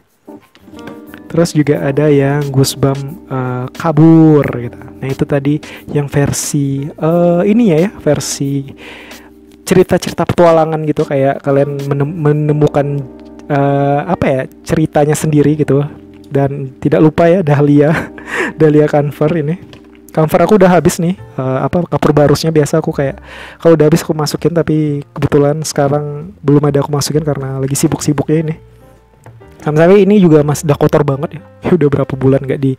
Terus juga ada yang Ghostbump Kabur gitu. Nah itu tadi yang versi ini ya versi cerita-cerita petualangan gitu, kayak kalian menemukan ceritanya sendiri gitu. Dan tidak lupa ya Dahlia Dahlia Cover ini. Cover aku udah habis nih. Cover barusnya biasa aku kayak kalau udah habis aku masukin, tapi kebetulan sekarang belum ada aku masukin karena lagi sibuk-sibuknya ini. Sampai ini juga udah kotor banget ya. Udah berapa bulan nggak di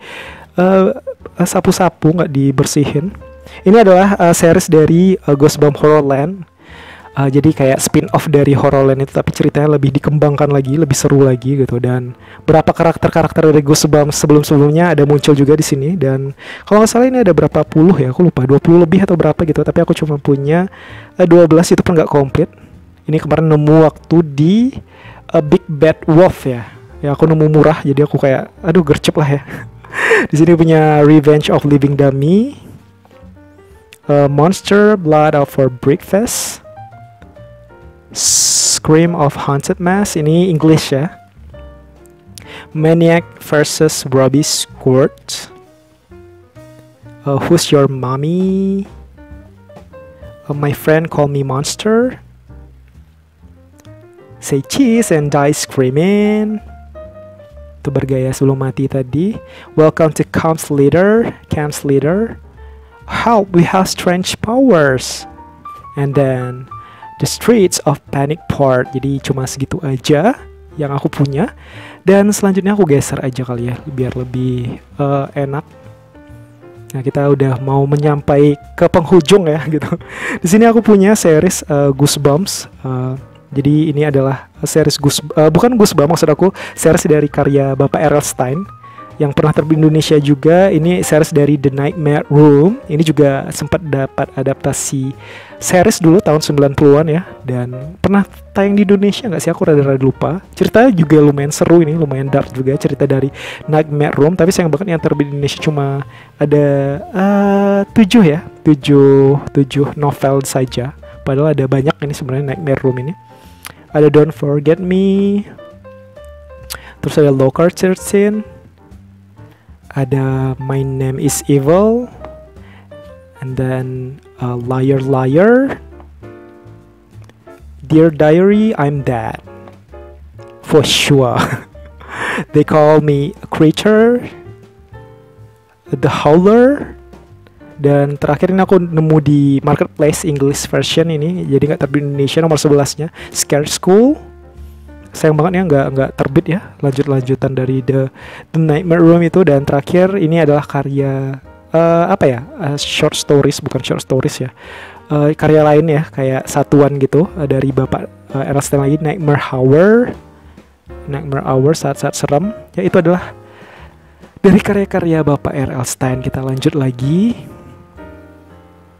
sapu-sapu, nggak dibersihin. Ini adalah series dari Ghostbump Horrorland. Jadi kayak spin-off dari Horrorland itu, tapi ceritanya lebih dikembangkan lagi, lebih seru lagi gitu. Dan berapa karakter dari Ghostbump sebelum-sebelumnya ada muncul juga di sini. Dan kalau nggak salah ini ada berapa puluh ya, aku lupa, 20 lebih atau berapa gitu. Tapi aku cuma punya 12, itu pun nggak komplit. Ini kemarin nemu waktu di Big Bad Wolf ya. Ya aku nemu murah, jadi aku kayak aduh gercep lah ya. Di sini punya Revenge of Living Dummy, Monster Blood for Breakfast, Scream of Haunted Mass, ini English ya. Maniac versus Robbie Squirt, Who's Your Mommy, My Friend Call Me Monster, Say Cheese and Die Screaming. Itu bergaya sebelum mati tadi. Welcome to Camp's Leader. Help, we have strange powers. And then The Streets of Panic Part. Jadi cuma segitu aja yang aku punya. Dan selanjutnya aku geser aja kali ya biar lebih enak. Nah, kita udah mau menyampai ke penghujung ya gitu. Di sini aku punya series Goosebumps. Jadi ini adalah series bukan Goosebumps, maksud aku series dari karya Bapak R.L. Stine yang pernah terbit di Indonesia juga. Ini series dari The Nightmare Room. Ini juga sempat dapat adaptasi series dulu tahun 90-an ya. Dan pernah tayang di Indonesia nggak sih? Aku rada-rada lupa. Ceritanya juga lumayan seru ini, lumayan dark juga cerita dari Nightmare Room. Tapi sayang banget yang terbit di Indonesia cuma ada 7 ya. 7 novel saja. Padahal ada banyak ini sebenarnya Nightmare Room ini. Ada Don't Forget Me. Terus ada Locker 13. Ada My Name is Evil, and then Liar Liar, Dear Diary, I'm Dead, for sure. They Call Me a Creature, The Howler, dan terakhir ini aku nemu di Marketplace English version ini, jadi nggak terbit Indonesia, nomor 11-nya Scare School. Sayang banget ya nggak terbit ya lanjutan dari The Nightmare Room itu. Dan terakhir ini adalah karya short stories, bukan short stories ya, karya lain ya, kayak satuan gitu dari Bapak R.L. Stine lagi, Nightmare Hour, saat-saat seram ya. Itu adalah dari karya-karya Bapak R.L. Stine. Kita lanjut lagi.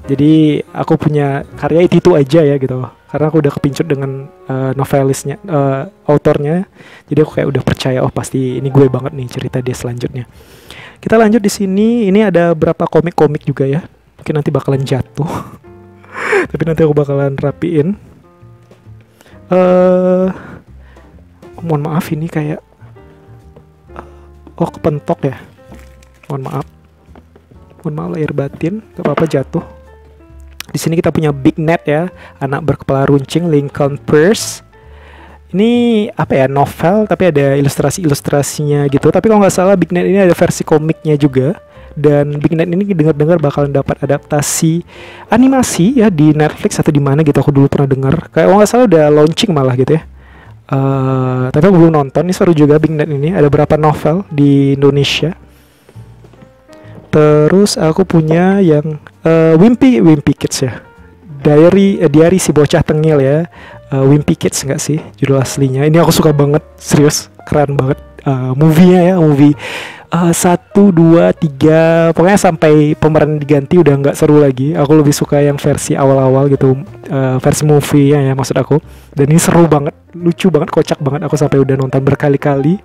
Jadi aku punya karya itu aja ya gitu, karena aku udah kepincut dengan novelisnya, autornya. Jadi aku kayak udah percaya, oh pasti ini gue banget nih cerita dia selanjutnya. Kita lanjut di sini. Ini ada berapa komik-komik juga ya. Mungkin nanti bakalan jatuh. Tapi nanti aku bakalan rapiin. Mohon maaf ini kayak kepentok ya. Mohon maaf lahir batin, gak apa-apa jatuh. Di sini kita punya Big Net ya, anak berkepala runcing, Lincoln Pierce. Ini apa ya, novel tapi ada ilustrasinya gitu. Tapi kalau nggak salah Big Net ini ada versi komiknya juga. Dan Big Net ini dengar-dengar bakalan dapat adaptasi animasi ya di Netflix atau di mana gitu. Aku dulu pernah dengar. Kayak kalau nggak salah udah launching malah gitu ya. Tapi aku belum nonton. Ini seru juga Big Net ini. Ada berapa novel di Indonesia. Terus aku punya yang Wimpy Kids ya, diary si bocah tengil ya. Wimpy Kids nggak sih judul aslinya. Ini aku suka banget, serius keren banget movie-nya ya. Movie 1, 2, 3 pokoknya sampai pemeran diganti udah nggak seru lagi. Aku lebih suka yang versi awal-awal gitu, versi movie ya maksud aku. Dan ini seru banget, lucu banget, kocak banget. Aku sampai udah nonton berkali-kali.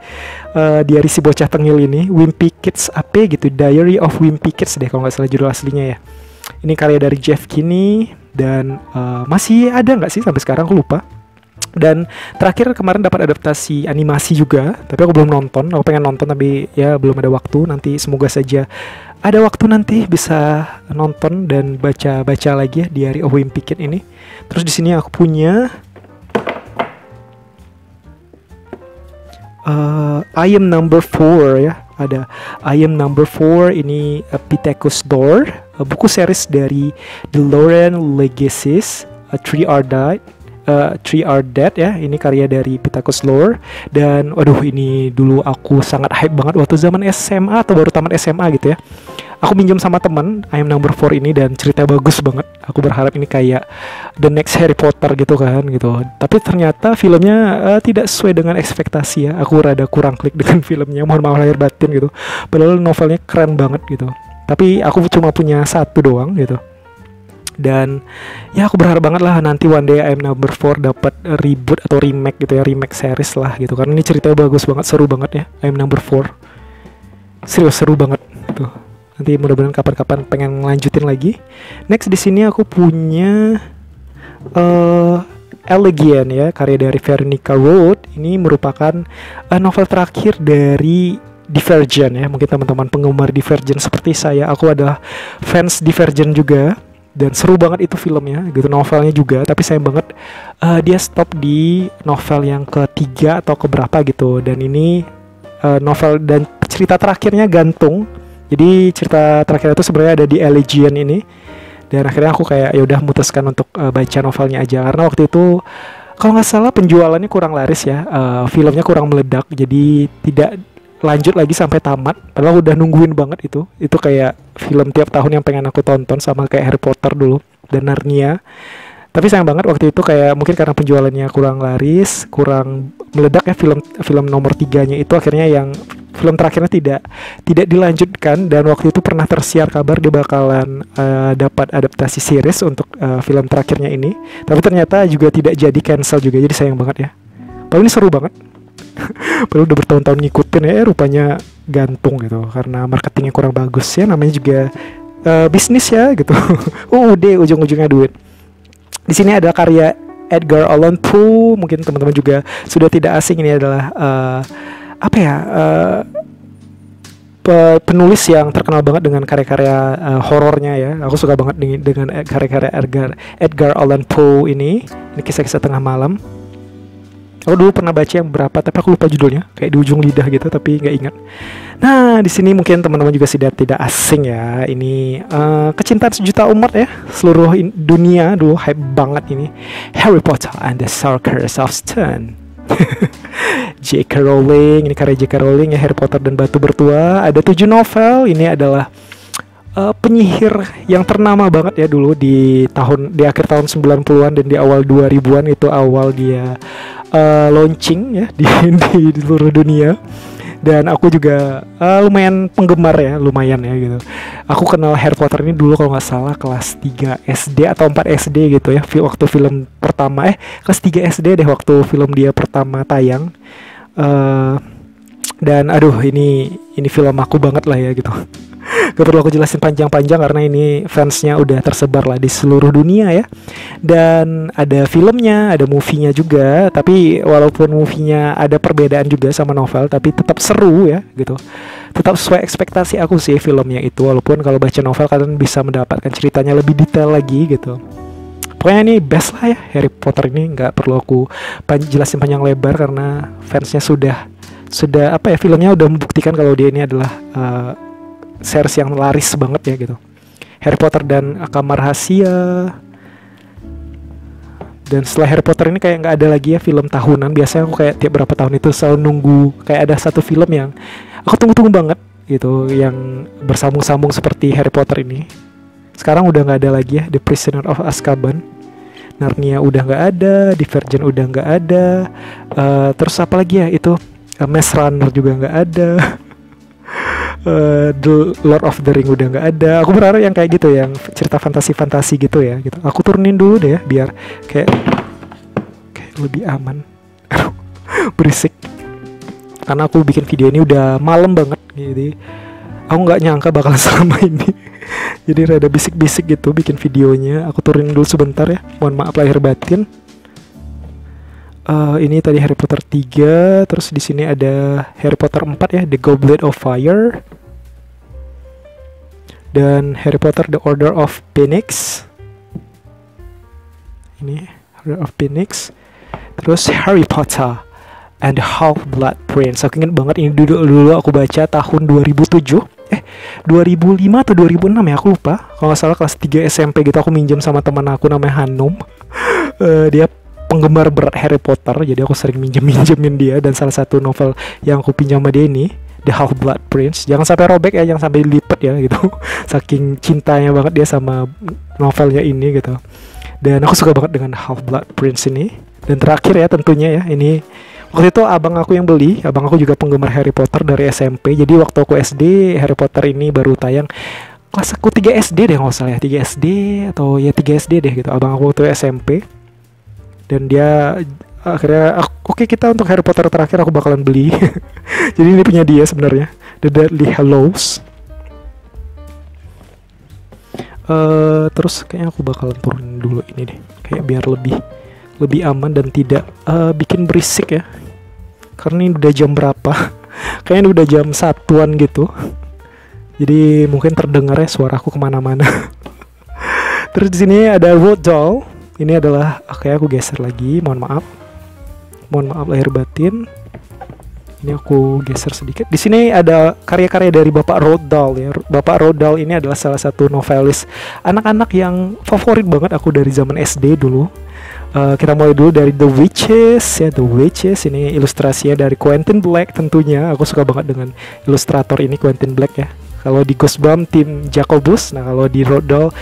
Diary si bocah tengil ini, Wimpy Kids apa gitu, Diary of Wimpy Kids deh kalau nggak salah judul aslinya ya. Ini karya dari Jeff Kinney. Dan masih ada nggak sih sampai sekarang, aku lupa. Dan terakhir kemarin dapat adaptasi animasi juga, tapi aku belum nonton. Aku pengen nonton tapi ya belum ada waktu. Nanti semoga saja ada waktu nanti bisa nonton dan baca lagi ya Diary of Wimpy Kid ini. Terus di sini aku punya I Am Number 4 ya. Ada I Am Number 4 ini Pittacus Door, buku series dari The Lauren Legacies, Three Are Dead ya. Ini karya dari Pittacus Lore. Dan waduh, ini dulu aku sangat hype banget waktu zaman SMA atau baru tamat SMA gitu ya. Aku minjem sama teman I Am Number 4 ini dan cerita bagus banget. Aku berharap ini kayak the next Harry Potter gitu kan gitu. Tapi ternyata filmnya tidak sesuai dengan ekspektasi ya. Aku rada kurang klik dengan filmnya, mohon maaf lahir batin gitu. Padahal novelnya keren banget gitu. Tapi aku cuma punya satu doang gitu. Dan ya aku berharap banget lah nanti one day I Am Number 4 dapat reboot atau remake gitu ya, remake series lah gitu. Karena ini ceritanya bagus banget, seru banget ya I Am Number 4. Serius seru banget tuh. Nanti mudah-mudahan kapan-kapan pengen lanjutin lagi. Next di sini aku punya Elegian ya, karya dari Veronica Roth. Ini merupakan novel terakhir dari Divergent ya. Mungkin teman-teman penggemar Divergent seperti saya, aku adalah fans Divergent juga. Dan seru banget itu filmnya gitu, novelnya juga. Tapi sayang banget dia stop di novel yang ketiga atau keberapa gitu. Dan ini novel dan cerita terakhirnya gantung. Jadi cerita terakhir itu sebenarnya ada di Elegian ini. Dan akhirnya aku kayak ya udah memutuskan untuk baca novelnya aja. Karena waktu itu Kalau nggak salah penjualannya kurang laris ya, filmnya kurang meledak, jadi tidak lanjut lagi sampai tamat. Padahal udah nungguin banget itu. Itu kayak film tiap tahun yang pengen aku tonton, sama kayak Harry Potter dulu dan Narnia. Tapi sayang banget waktu itu, kayak mungkin karena penjualannya kurang laris, kurang meledak ya, film nomor tiganya itu akhirnya yang film terakhirnya tidak dilanjutkan. Dan waktu itu pernah tersiar kabar dia bakalan dapat adaptasi series untuk film terakhirnya ini. Tapi ternyata juga tidak jadi, cancel juga. Jadi sayang banget ya. Padahal ini seru banget. Padahal udah bertahun-tahun ngikutin ya, rupanya gantung gitu karena marketingnya kurang bagus ya. Namanya juga bisnis ya gitu. Udah ujung-ujungnya duit. Di sini ada karya Edgar Allan Poe, mungkin teman-teman juga sudah tidak asing. Ini adalah penulis yang terkenal banget dengan karya-karya horornya ya. Aku suka banget dengan karya-karya Edgar Allan Poe ini. Ini kisah-kisah tengah malam. Aku dulu pernah baca yang berapa, tapi aku lupa judulnya, kayak di ujung lidah gitu, tapi nggak ingat. Nah, di sini mungkin teman-teman juga sudah tidak asing ya. Ini kecintaan sejuta umat ya, seluruh dunia dulu hype banget ini. Harry Potter and the Sorcerer's Stone. J.K. Rowling, ini karya J.K. Rowling ya, Harry Potter dan Batu Bertua. Ada 7 novel. Ini adalah penyihir yang ternama banget ya dulu di akhir tahun 90-an dan di awal 2000-an. Itu awal dia launching ya di seluruh dunia. Dan aku juga lumayan penggemar ya, lumayan ya gitu. Aku kenal Harry Potter ini dulu kalau nggak salah kelas 3 SD atau 4 SD gitu ya, waktu film pertama kelas 3 SD deh waktu film dia pertama tayang. Dan aduh, ini film aku banget lah ya gitu. Gak perlu aku jelasin panjang-panjang karena ini fansnya udah tersebar lah di seluruh dunia ya. Dan ada filmnya, ada movie-nya juga. Tapi walaupun movie-nya ada perbedaan juga sama novel, tapi tetap seru ya gitu. Tetap sesuai ekspektasi aku sih filmnya itu. Walaupun kalau baca novel kalian bisa mendapatkan ceritanya lebih detail lagi gitu. Pokoknya ini best lah ya, Harry Potter ini. Gak perlu aku jelasin panjang lebar karena fansnya sudah filmnya udah membuktikan kalau dia ini adalah series yang laris banget ya gitu. Harry Potter dan Kamar Rahasia. Dan setelah Harry Potter ini kayak nggak ada lagi ya film tahunan. Biasanya aku kayak tiap berapa tahun itu selalu nunggu kayak ada satu film yang aku tunggu-tunggu banget gitu, yang bersambung-sambung seperti Harry Potter ini. Sekarang udah nggak ada lagi ya. The Prisoner of Azkaban, Narnia udah nggak ada, Divergent udah nggak ada. Terus apa lagi ya itu, Maze Runner juga nggak ada. The Lord of the Ring udah nggak ada. Aku berharap yang kayak gitu, yang cerita fantasi gitu ya gitu. Aku turunin dulu deh ya, biar kayak lebih aman. Berisik karena aku bikin video ini udah malam banget, jadi aku nggak nyangka bakalan selama ini. Jadi rada bisik-bisik gitu bikin videonya. Aku turunin dulu sebentar ya, mohon maaf lahir batin. Ini tadi Harry Potter 3, terus di sini ada Harry Potter 4 ya, The Goblet of Fire. Dan Harry Potter The Order of Phoenix. Ini Order of Phoenix. Terus Harry Potter and the Half-Blood Prince. Aku ingat banget ini dulu aku baca tahun 2007. 2005 atau 2006 ya, aku lupa. Kalau nggak salah kelas 3 SMP gitu, aku minjem sama teman aku namanya Hanum. Dia penggemar berat Harry Potter, jadi aku sering minjemin dia. Dan salah satu novel yang aku pinjam sama dia ini The Half-Blood Prince. Jangan sampai robek ya, jangan sampai dilipat ya gitu. Saking cintanya banget dia sama novelnya ini gitu. Dan aku suka banget dengan Half-Blood Prince ini. Dan terakhir ya tentunya ya, ini waktu itu abang aku yang beli. Abang aku juga penggemar Harry Potter dari SMP. Jadi waktu aku SD, Harry Potter ini baru tayang kelas aku 3 SD deh kalau salah ya, 3 SD atau ya 3 SD deh gitu. Abang aku waktu SMP. Dan dia akhirnya oke, kita untuk Harry Potter terakhir aku bakalan beli. Jadi ini punya dia sebenarnya, The Deathly Hallows. Terus kayaknya aku bakalan turunin dulu ini deh, kayak biar lebih aman dan tidak bikin berisik ya. Karena ini udah jam berapa? Kayaknya udah jam 1-an gitu. Jadi mungkin terdengar ya suaraku kemana-mana. Terus di sini ada Roald Dahl. Ini adalah kayak aku geser lagi, mohon maaf lahir batin. Ini aku geser sedikit. Di sini ada karya-karya dari Bapak Roald Dahl ya. Bapak Roald Dahl ini adalah salah satu novelis anak-anak yang favorit banget aku dari zaman SD dulu. Kita mulai dulu dari The Witches ya. The Witches ini ilustrasinya dari Quentin Black tentunya. Aku suka banget dengan ilustrator ini, Quentin Black ya. Kalau di Goosebumps tim Jacobus, nah kalau di Roald Dahl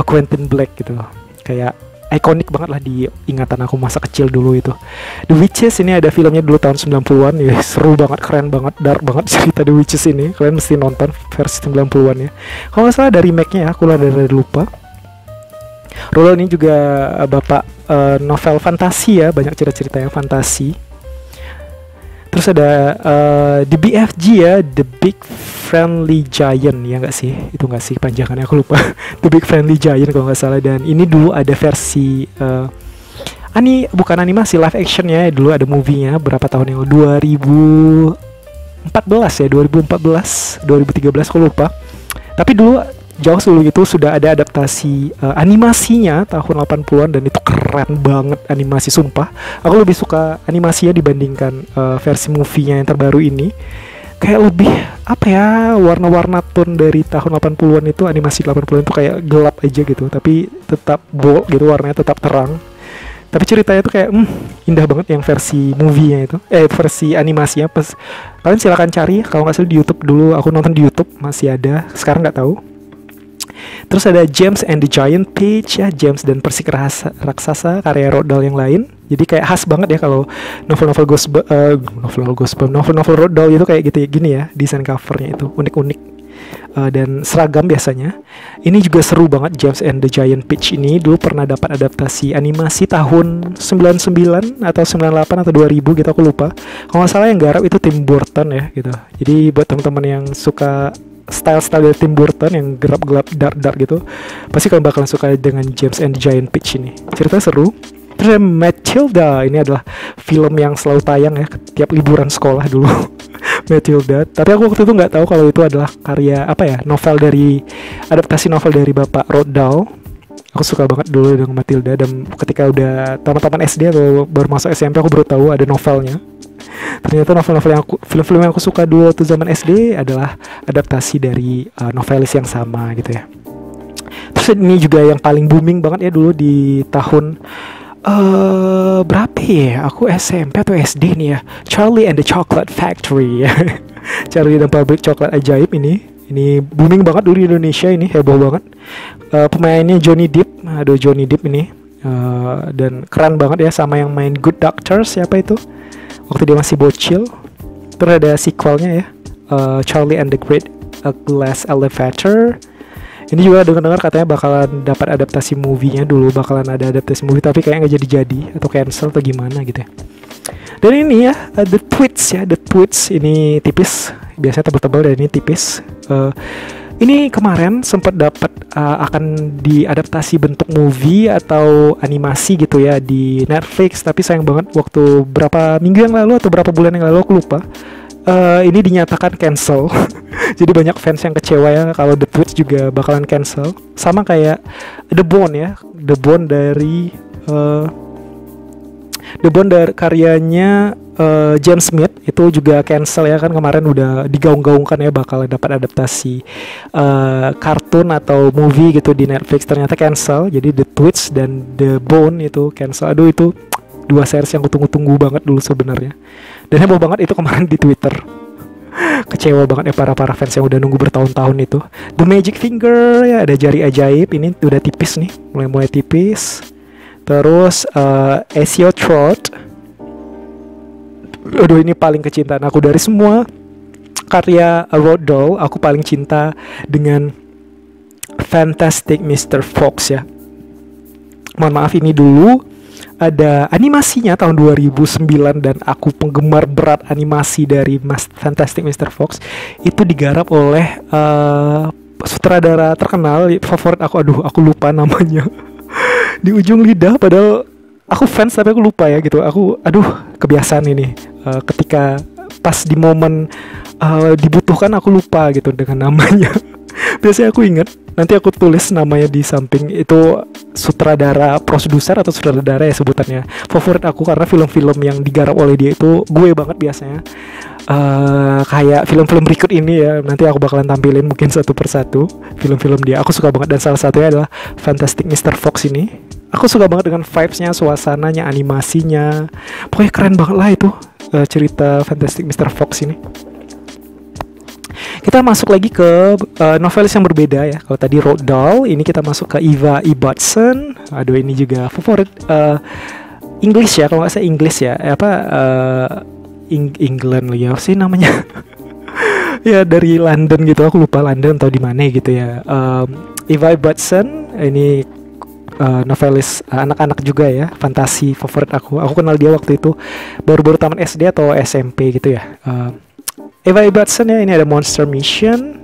Quentin Black gitu. Kayak ikonik banget lah di ingatan aku masa kecil dulu itu. The Witches ini ada filmnya dulu tahun 90-an ya, seru banget, keren banget, dark banget cerita The Witches ini. Kalian mesti nonton versi 90-an ya. Kalau nggak salah dari Mac-nya ya, aku lah dari lupa. Roald ini juga bapak novel fantasi ya, banyak cerita-cerita yang fantasi. Terus ada The BFG ya, The Big Friendly Giant ya nggak sih? Itu nggak sih panjangannya, aku lupa. The Big Friendly Giant kalau nggak salah. Dan ini dulu ada versi bukan animasi, live action ya. Dulu ada movie-nya berapa tahun yang lalu, 2014 ya, 2014, 2013 aku lupa. Tapi dulu jauh sebelum itu sudah ada adaptasi animasinya tahun 80-an dan itu keren banget animasi, sumpah. Aku lebih suka animasinya dibandingkan versi movie-nya yang terbaru ini. Kayak lebih apa ya, warna-warna tone dari tahun 80-an itu, animasi 80-an itu kayak gelap aja gitu, tapi tetap bold gitu, warnanya tetap terang. Tapi ceritanya tuh kayak indah banget yang versi movie-nya itu. Versi animasinya pas. Kalian silakan cari kalau nggak salah di YouTube dulu. Aku nonton di YouTube masih ada. Sekarang nggak tahu. Terus ada James and the Giant Peach ya, James dan Persik Raksasa karya Roald Dahl yang lain. Jadi kayak khas banget ya kalau novel-novel novel-novel Roald Dahl itu kayak gitu ya, gini ya, desain covernya itu unik-unik dan seragam biasanya. Ini juga seru banget. James and the Giant Peach ini dulu pernah dapat adaptasi animasi tahun 99 atau 98 atau 2000 gitu, aku lupa. Kalau nggak salah yang garap itu Tim Burton ya gitu. Jadi buat teman-teman yang suka style-style dari Tim Burton yang gelap-gelap, dark-dark gitu, pasti kalian bakalan suka dengan James and the Giant Peach ini. Cerita seru. Terus Matilda, ini adalah film yang selalu tayang ya tiap liburan sekolah dulu. Matilda. Tapi aku waktu itu nggak tahu kalau itu adalah karya novel dari adaptasi novel dari Bapak Roald Dahl. Aku suka banget dulu dengan Matilda, dan ketika udah taman-taman SD atau baru masuk SMP aku baru tahu ada novelnya. Ternyata novel-novel yang film-film yang aku suka dulu waktu zaman SD adalah adaptasi dari novelis yang sama gitu ya. Terus ini juga yang paling booming banget ya dulu di tahun berapa ya? Aku SMP atau SD nih ya. Charlie and the Chocolate Factory ya. Charlie dan Pabrik Coklat Ajaib ini booming banget dulu di Indonesia, ini heboh banget. Pemainnya Johnny Depp. Aduh, Johnny Depp ini dan keren banget ya, sama yang main Good Doctor, siapa itu? Waktu dia masih bocil. Terus ada sequelnya ya, Charlie and the Great Glass Elevator. Ini juga dengar-dengar katanya bakalan dapat adaptasi movie-nya, dulu bakalan ada adaptasi movie tapi kayaknya nggak jadi-jadi atau cancel atau gimana gitu ya. Dan ini ya, The Tweets ya, The Tweets ini tipis, biasanya tebal-tebal dan ini tipis. Ini kemarin sempat dapat akan diadaptasi bentuk movie atau animasi gitu ya di Netflix, tapi sayang banget waktu berapa minggu yang lalu atau berapa bulan yang lalu aku lupa, ini dinyatakan cancel. Jadi banyak fans yang kecewa ya kalau The Tweets juga bakalan cancel, sama kayak The Bone ya, The Bone dari karyanya James Smith itu juga cancel ya kan, kemarin udah digaung-gaungkan ya bakal dapat adaptasi kartun atau movie gitu di Netflix, ternyata cancel. Jadi The Tweets dan The Bone itu cancel. Aduh, itu dua series yang aku tunggu-tunggu banget dulu sebenarnya, dan heboh banget itu kemarin di Twitter. Kecewa banget ya para fans yang udah nunggu bertahun-tahun itu. The Magic Finger ya, ada jari ajaib, ini udah tipis nih, mulai tipis. Terus Ezio Trot. Aduh, ini paling kecintaan aku dari semua karya Roald Dahl. Aku paling cinta dengan Fantastic Mr. Fox ya. Mohon maaf, ini dulu ada animasinya tahun 2009 dan aku penggemar berat animasi dari Fantastic Mr. Fox. Itu digarap oleh sutradara terkenal favorit aku, aku lupa namanya. Di ujung lidah, padahal aku fans tapi aku lupa ya gitu. Kebiasaan ini ketika pas di momen dibutuhkan aku lupa gitu dengan namanya. Biasanya aku ingat, nanti aku tulis namanya di samping. Itu sutradara, produser atau sutradara ya sebutannya, favorit aku karena film-film yang digarap oleh dia itu gue banget biasanya. kayak film-film berikut ini ya. Nanti aku bakalan tampilin mungkin satu persatu film-film dia. Aku suka banget dan salah satunya adalah Fantastic Mr. Fox ini. Aku suka banget dengan vibes-nya, suasananya, animasinya. Pokoknya keren banget lah itu cerita Fantastic Mr. Fox ini. Kita masuk lagi ke novelis yang berbeda ya. Kalau tadi Roald Dahl, ini kita masuk ke Eva Ibbotson. Aduh, ini juga favorit English ya, kalau nggak salah English ya. England lagi apa sih namanya? Ya dari London gitu, aku lupa London atau di mana gitu ya. Eva Ibbotson ini novelis anak-anak juga ya, fantasi favorit aku. Aku kenal dia waktu itu baru-baru taman SD atau SMP gitu ya. Eva Ibbotson ya, ini ada Monster Mission,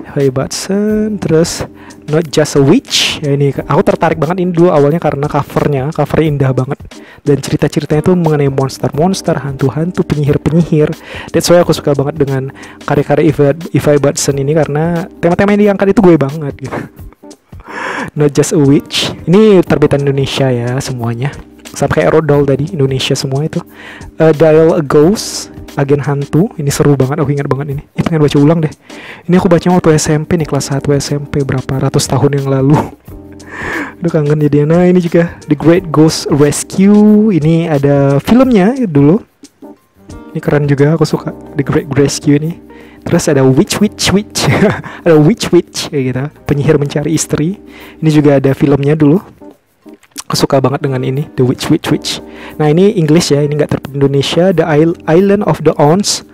Eva Ibbotson, terus Not Just a Witch. Ya, ini aku tertarik banget ini dulu awalnya karena covernya indah banget dan cerita-ceritanya tuh mengenai monster-monster, hantu-hantu, penyihir-penyihir. That's why aku suka banget dengan karya-karya Eva Ibbotson ini karena tema-tema yang diangkat itu gue banget gitu. Not Just a Witch. Ini terbitan Indonesia ya semuanya. Sama kayak Roald Dahl tadi, Indonesia semua itu. Dial a Ghost, agen hantu. Ini seru banget, aku ingat banget ini. Ini pengen baca ulang deh. Ini aku baca waktu SMP nih, kelas 1 SMP berapa ratus tahun yang lalu. Aduh, kangen jadinya. Nah, ini juga The Great Ghost Rescue. Ini ada filmnya dulu. Ini keren juga, aku suka The Great Rescue ini. Terus ada Witch ada Witch kayak gitu, penyihir mencari istri. Ini juga ada filmnya dulu. Aku suka banget dengan ini, The Witch. Nah, ini English ya, ini nggak terbit Indonesia. The Island of the Owns.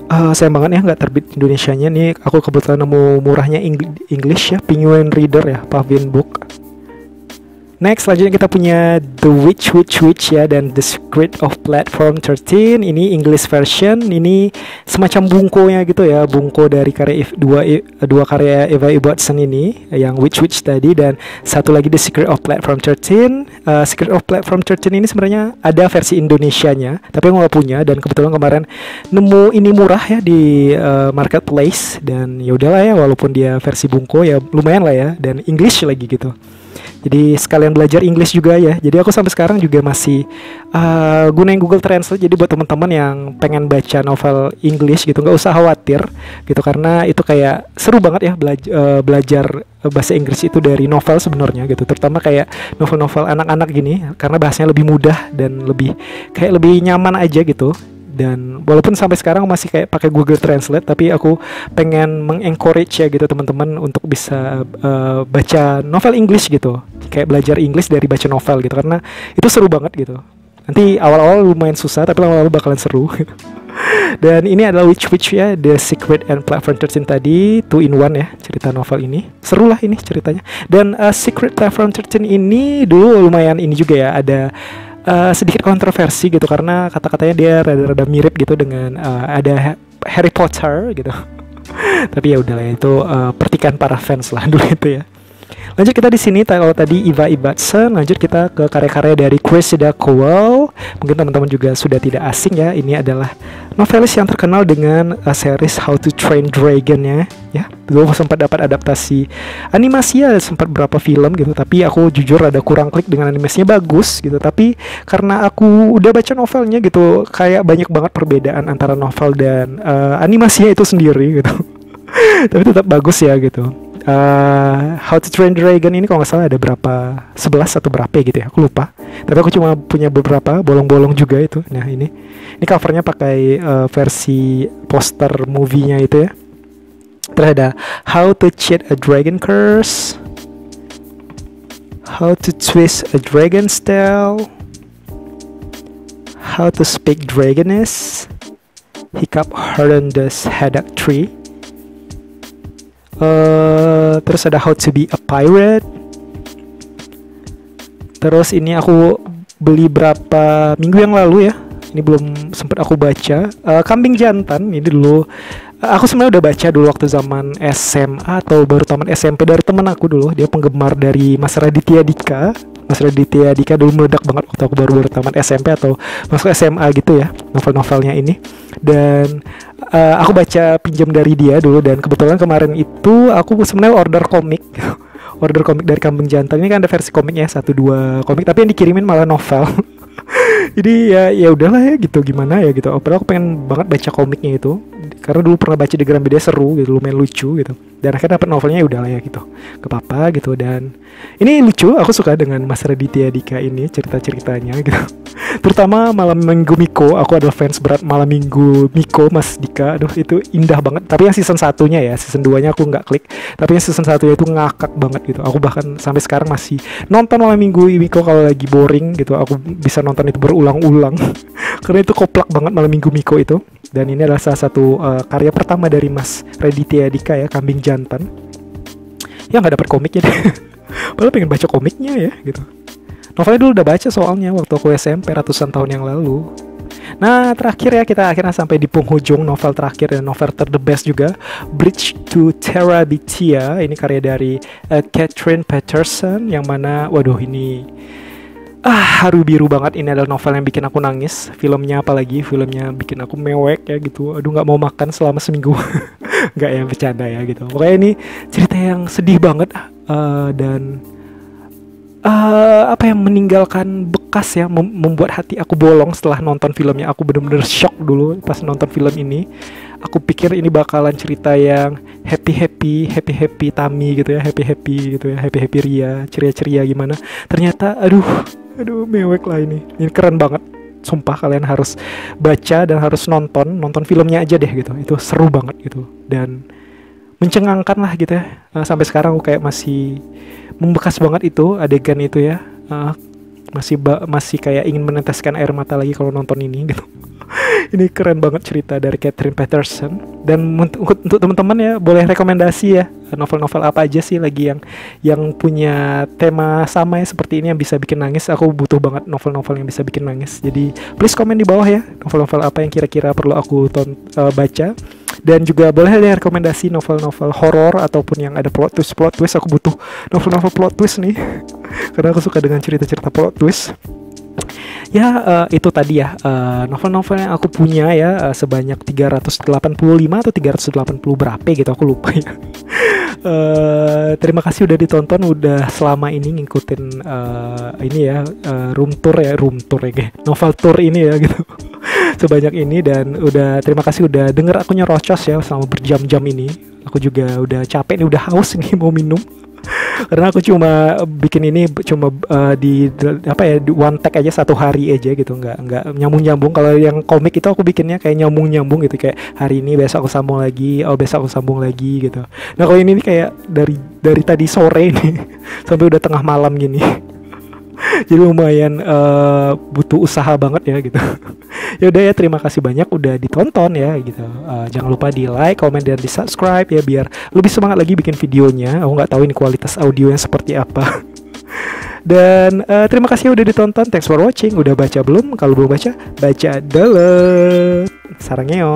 Sayang banget ya nggak terbit Indonesianya. Nih aku kebetulan nemu murahnya English ya, Penguin Reader ya, Pavilion Book. Next, selanjutnya kita punya The Witch ya, dan The Secret of Platform 13. Ini English version. Ini semacam bungkonya gitu ya, bungko dari karya dua karya Eva Ibbotson ini, yang Witch tadi, dan satu lagi The Secret of Platform 13. Secret of Platform 13 ini sebenarnya ada versi Indonesianya, tapi aku nggak punya, dan kebetulan kemarin nemu ini murah ya di marketplace, dan ya udahlah ya, walaupun dia versi bungko ya lumayan lah ya, dan English lagi gitu. Jadi sekalian belajar English juga ya. Jadi aku sampai sekarang juga masih gunain Google Translate. Jadi buat teman-teman yang pengen baca novel English gitu, nggak usah khawatir gitu, karena itu kayak seru banget ya belajar bahasa Inggris itu dari novel sebenarnya gitu. Terutama kayak novel-novel anak-anak gini, karena bahasanya lebih mudah dan lebih nyaman aja gitu. Dan walaupun sampai sekarang masih kayak pakai Google Translate, tapi aku pengen mengencourage ya gitu teman-teman untuk bisa baca novel English gitu, kayak belajar English dari baca novel gitu, karena itu seru banget gitu. Nanti awal-awal lumayan susah, tapi lama-lama bakalan seru. Dan ini adalah Witch ya, The Secret and Platform 13 tadi, 2-in-1 ya cerita novel ini. Seru lah ini ceritanya. Dan Secret Platform 13 ini dulu lumayan ini juga ya, ada sedikit kontroversi gitu, karena kata-katanya dia rada-rada mirip gitu dengan ada Harry Potter gitu. Tapi ya udahlah, itu pertikan para fans lah dulu itu ya. Lanjut kita di sini, kalau tadi Eva Ibbotson, lanjut kita ke karya-karya dari Cressida Cowell. Mungkin teman-teman juga sudah tidak asing ya. Ini adalah novelis yang terkenal dengan series How to Train Dragon ya. Gue sempat dapat adaptasi animasi ya, sempat berapa film gitu. Tapi aku jujur ada kurang klik dengan animasinya, bagus gitu. Tapi karena aku udah baca novelnya gitu, kayak banyak banget perbedaan antara novel dan animasinya itu sendiri gitu. Tapi tetap bagus ya gitu. How to Train Dragon ini kalau nggak salah ada berapa, 11 atau berapa gitu ya, aku lupa. Tapi aku cuma punya beberapa, bolong-bolong juga itu. Nah ini covernya pakai versi poster movie-nya itu ya. Terus ada How to Cheat a Dragon Curse, How to Twist a Dragon's Tail, How to Speak Dragoness, Hiccup Horrendous Haddock Tree. Terus ada How to Be a Pirate. Terus ini aku beli berapa minggu yang lalu ya, ini belum sempat aku baca. Kambing Jantan ini dulu aku sebenarnya udah baca dulu waktu zaman SMA atau baru tamat SMP, dari temen aku dulu, dia penggemar dari Mas Raditya Dika. Mas Raditya Dika dulu meledak banget waktu aku baru tamat SMP atau masuk SMA gitu ya, novel-novelnya ini. Dan aku baca pinjam dari dia dulu, dan kebetulan kemarin itu aku sebenarnya order komik dari Kambing Jantan. Ini kan ada versi komiknya 1-2 komik, tapi yang dikirimin malah novel. Jadi ya udahlah ya gitu, gimana ya gitu. Padahal aku pengen banget baca komiknya itu karena dulu pernah baca di Gramedia, seru gitu, lumayan lucu gitu. Dan akhirnya dapat novelnya, ya udahlah ya gitu, ke papa gitu. Dan ini lucu, aku suka dengan Mas Raditya Dika ini, cerita-ceritanya gitu. Terutama Malam Minggu Miko, aku adalah fans berat Malam Minggu Miko Mas Dika. Aduh, itu indah banget. Tapi yang season satunya ya, season 2-nya aku nggak klik. Tapi yang season satunya itu ngakak banget gitu. Aku bahkan sampai sekarang masih nonton Malam Minggu Miko kalau lagi boring gitu. Aku bisa nonton itu berulang-ulang. Karena itu koplak banget Malam Minggu Miko itu. Dan ini adalah salah satu karya pertama dari Mas Raditya Dika ya, Kambing Jantan. Ya nggak dapat komiknya deh. Padahal pengen baca komiknya ya gitu. Novelnya dulu udah baca soalnya waktu aku SMP ratusan tahun yang lalu. Nah, terakhir ya, kita akhirnya sampai di penghujung novel terakhir dan novel the best juga, Bridge to Terabithia. Ini karya dari Catherine Paterson, yang mana waduh ini haru biru banget. Ini adalah novel yang bikin aku nangis. Filmnya apalagi, filmnya bikin aku mewek ya gitu. Aduh, nggak mau makan selama seminggu. Nggak ya, bercanda ya gitu. Pokoknya ini cerita yang sedih banget dan apa yang meninggalkan bekas ya, membuat hati aku bolong setelah nonton filmnya. Aku bener-bener shock dulu pas nonton film ini. Aku pikir ini bakalan cerita yang happy Tami gitu ya, happy gitu ya, happy Ria, ceria gimana. Ternyata aduh mewek lah ini. Ini keren banget. Sumpah kalian harus baca dan harus nonton filmnya aja deh gitu. Itu seru banget gitu dan mencengangkan lah gitu ya. Sampai sekarang aku kayak masih membekas banget itu adegan itu ya. Masih kayak ingin meneteskan air mata lagi kalau nonton ini gitu. Ini keren banget cerita dari Catherine Paterson. Dan untuk teman-teman ya, boleh rekomendasi ya novel-novel apa aja sih lagi yang punya tema sama ya seperti ini, yang bisa bikin nangis. Aku butuh banget novel-novel yang bisa bikin nangis. Jadi please komen di bawah ya, novel-novel apa yang kira-kira perlu aku baca. Dan juga boleh ada rekomendasi novel-novel horor ataupun yang ada plot twist. Aku butuh novel-novel plot twist nih. Karena aku suka dengan cerita-cerita plot twist. Ya itu tadi ya novel-novel yang aku punya ya, sebanyak 385 atau 380 berapa gitu, aku lupa ya. Terima kasih udah ditonton, udah selama ini ngikutin ini ya, room tour ya novel tour ini ya gitu. Sebanyak ini, dan udah terima kasih udah denger aku nyerocos ya selama berjam-jam ini. Aku juga udah capek nih, udah haus nih mau minum. Karena aku cuma bikin ini di one take aja, 1 hari aja gitu, nggak nyambung. Kalau yang komik itu aku bikinnya kayak nyambung gitu, kayak hari ini besok aku sambung lagi, besok aku sambung lagi gitu. Nah kalau ini kayak dari tadi sore nih sampai udah tengah malam gini. Jadi lumayan butuh usaha banget ya gitu. Ya udah ya, terima kasih banyak udah ditonton ya gitu. Jangan lupa di like, comment, dan di subscribe ya, biar lebih semangat lagi bikin videonya. Aku nggak tahu ini kualitas audionya seperti apa. Dan terima kasih udah ditonton. Thanks for watching. Udah baca belum? Kalau belum baca dulu. Sarangnya yo.